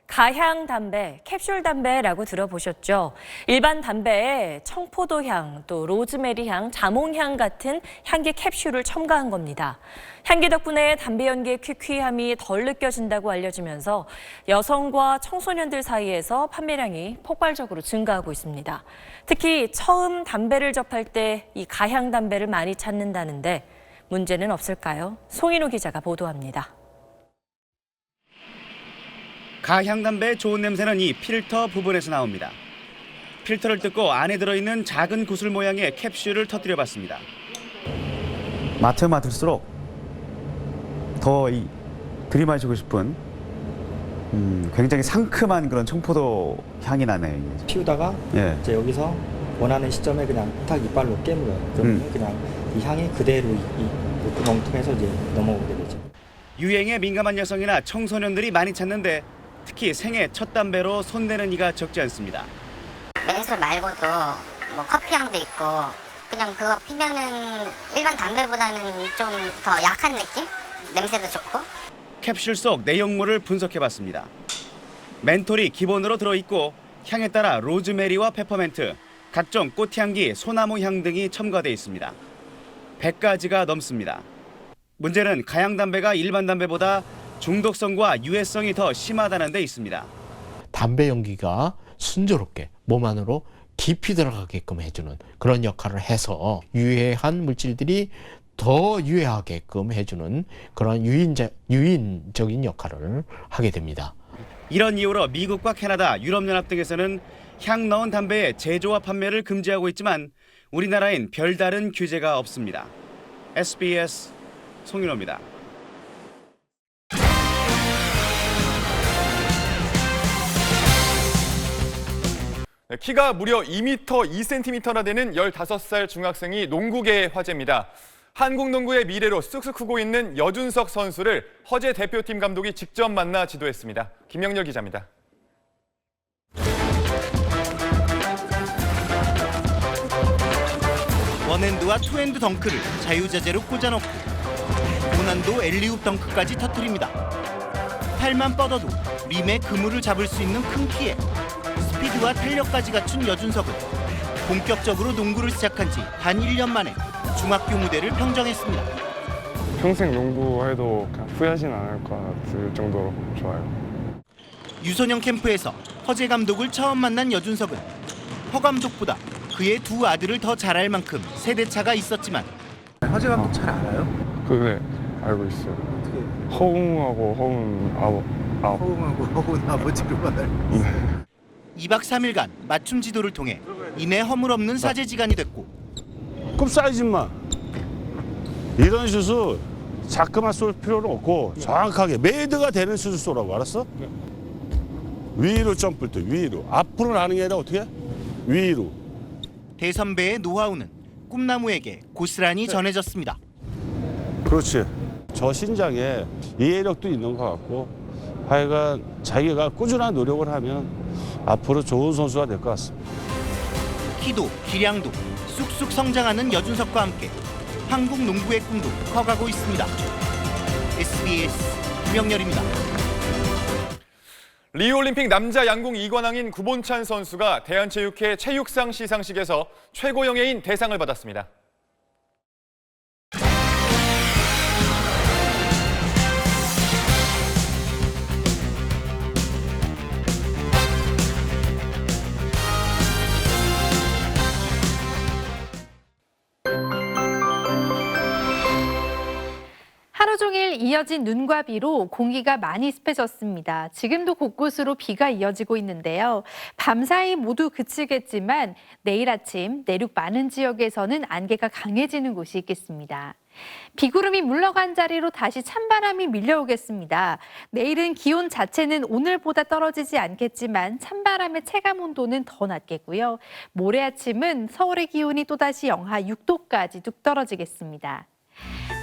가향 담배, 캡슐 담배라고 들어보셨죠? 일반 담배에 청포도향, 또 로즈메리 향, 자몽향 같은 향기 캡슐을 첨가한 겁니다. 향기 덕분에 담배 연기의 퀴퀴함이 덜 느껴진다고 알려지면서 여성과 청소년들 사이에서 판매량이 폭발적으로 증가하고 있습니다. 특히 처음 담배를 접할 때 이 가향 담배를 많이 찾는다는데 문제는 없을까요? 송인우 기자가 보도합니다. 가향 담배의 좋은 냄새는 이 필터 부분에서 나옵니다. 필터를 뜯고 안에 들어있는 작은 구슬 모양의 캡슐을 터뜨려 봤습니다. 맡으면 맡을수록 더 들이마시고 싶은 굉장히 상큼한 그런 청포도 향이 나네요. 피우다가 이제 여기서 원하는 시점에 그냥 딱 이빨로 깨물어요. 그러면 그냥 이 향이 그대로 이 구멍 통해서 이제 넘어오게 되죠. 유행에 민감한 여성이나 청소년들이 많이 찾는데 특히 생애 첫 담배로 손대는 이가 적지 않습니다. 맹수 말고도 뭐 커피향도 있고 그냥 그거 피면은 일반 담배보다는 좀 더 약한 느낌? 냄새도 좋고. 캡슐 속 내용물을 분석해봤습니다. 멘톨이 기본으로 들어있고 향에 따라 로즈메리와 페퍼멘트, 각종 꽃향기, 소나무 향 등이 첨가돼 있습니다. 100가지가 넘습니다. 문제는 가향 담배가 일반 담배보다 중독성과 유해성이 더 심하다는 데 있습니다. 담배 연기가 순조롭게 몸 안으로 깊이 들어가게끔 해주는 그런 역할을 해서 유해한 물질들이 더 유해하게끔 해주는 그런 유인적인 역할을 하게 됩니다. 이런 이유로 미국과 캐나다, 유럽연합 등에서는 향 넣은 담배의 제조와 판매를 금지하고 있지만 우리나라엔 별다른 규제가 없습니다. SBS 송윤호입니다. 키가 무려 2m 2cm나 되는 15살 중학생이 농구계의 화제입니다. 한국 농구의 미래로 쑥쑥 크고 있는 여준석 선수를 허재 대표팀 감독이 직접 만나 지도했습니다. 김영렬 기자입니다. 원핸드와 투핸드 덩크를 자유자재로 꽂아넣고 고난도 엘리웁 덩크까지 터뜨립니다. 팔만 뻗어도 림에 그물을 잡을 수 있는 큰 키에 스피드와 탄력까지 갖춘 여준석은 본격적으로 농구를 시작한 지 단 1년 만에 중학교 무대를 평정했습니다. 평생 농구해도 후회하진 않을 것 같을 정도로 좋아요. 유소년 캠프에서 허재 감독을 처음 만난 여준석은 허 감독보다 그의 두 아들을 더 잘 알 만큼 세대차가 있었지만 허재 감독 잘 알아요? 네, 알고 있어요. 어떻게? 허웅하고 허웅 아버지로 말. 2박 3일간 맞춤 지도를 통해 이내 허물없는 사제지간이 됐고 급 사이즈만 이런 슛을 자꾸만 쏠 필요는 없고 정확하게 메이드가 되는 슛을 쏘라고 알았어? 위로 점프할 때 위로 앞으로 나는 게 아니라 어떻게? 위로. 대선배의 노하우는 꿈나무에게 고스란히 전해졌습니다. 그렇지. 저 신장에 이해력도 있는 것 같고 하여간 자기가 꾸준한 노력을 하면 앞으로 좋은 선수가 될 것 같습니다. 키도 기량도 쑥쑥 성장하는 여준석과 함께 한국 농구의 꿈도 커가고 있습니다. SBS 김영렬입니다. 리우올림픽 남자 양궁 2관왕인 구본찬 선수가 대한체육회 체육상 시상식에서 최고영예인 대상을 받았습니다. 하루 종일 이어진 눈과 비로 공기가 많이 습해졌습니다. 지금도 곳곳으로 비가 이어지고 있는데요. 밤사이 모두 그치겠지만 내일 아침 내륙 많은 지역에서는 안개가 강해지는 곳이 있겠습니다. 비구름이 물러간 자리로 다시 찬바람이 밀려오겠습니다. 내일은 기온 자체는 오늘보다 떨어지지 않겠지만 찬바람의 체감 온도는 더 낮겠고요. 모레 아침은 서울의 기온이 또다시 영하 6도까지 뚝 떨어지겠습니다.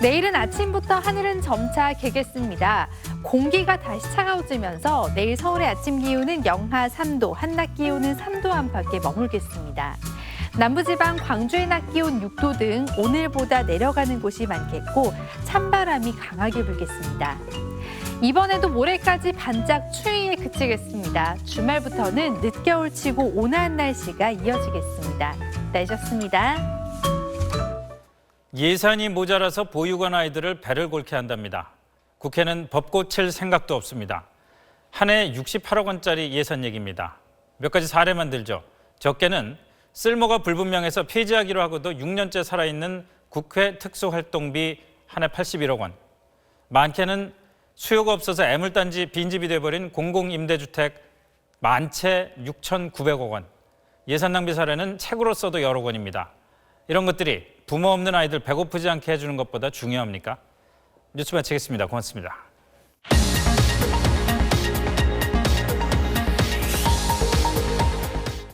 내일은 아침부터 하늘은 점차 개겠습니다. 공기가 다시 차가워지면서 내일 서울의 아침 기온은 영하 3도, 한낮 기온은 3도 안팎에 머물겠습니다. 남부지방 광주의 낮 기온 6도 등 오늘보다 내려가는 곳이 많겠고 찬바람이 강하게 불겠습니다. 이번에도 모레까지 반짝 추위에 그치겠습니다. 주말부터는 늦겨울치고 온화한 날씨가 이어지겠습니다. 날씨였습니다. 예산이 모자라서 보육원 아이들을 배를 골게 한답니다. 국회는 법 고칠 생각도 없습니다. 한 해 68억 원짜리 예산 얘기입니다. 몇 가지 사례만 들죠. 적게는 쓸모가 불분명해서 폐지하기로 하고도 6년째 살아있는 국회 특수활동비 한 해 81억 원. 많게는 수요가 없어서 애물단지 빈집이 돼버린 공공임대주택 만채 6,900억 원. 예산 낭비 사례는 책으로 써도 여러 권입니다. 이런 것들이 부모 없는 아이들 배고프지 않게 해주는 것보다 중요합니까? 뉴스 마치겠습니다. 고맙습니다.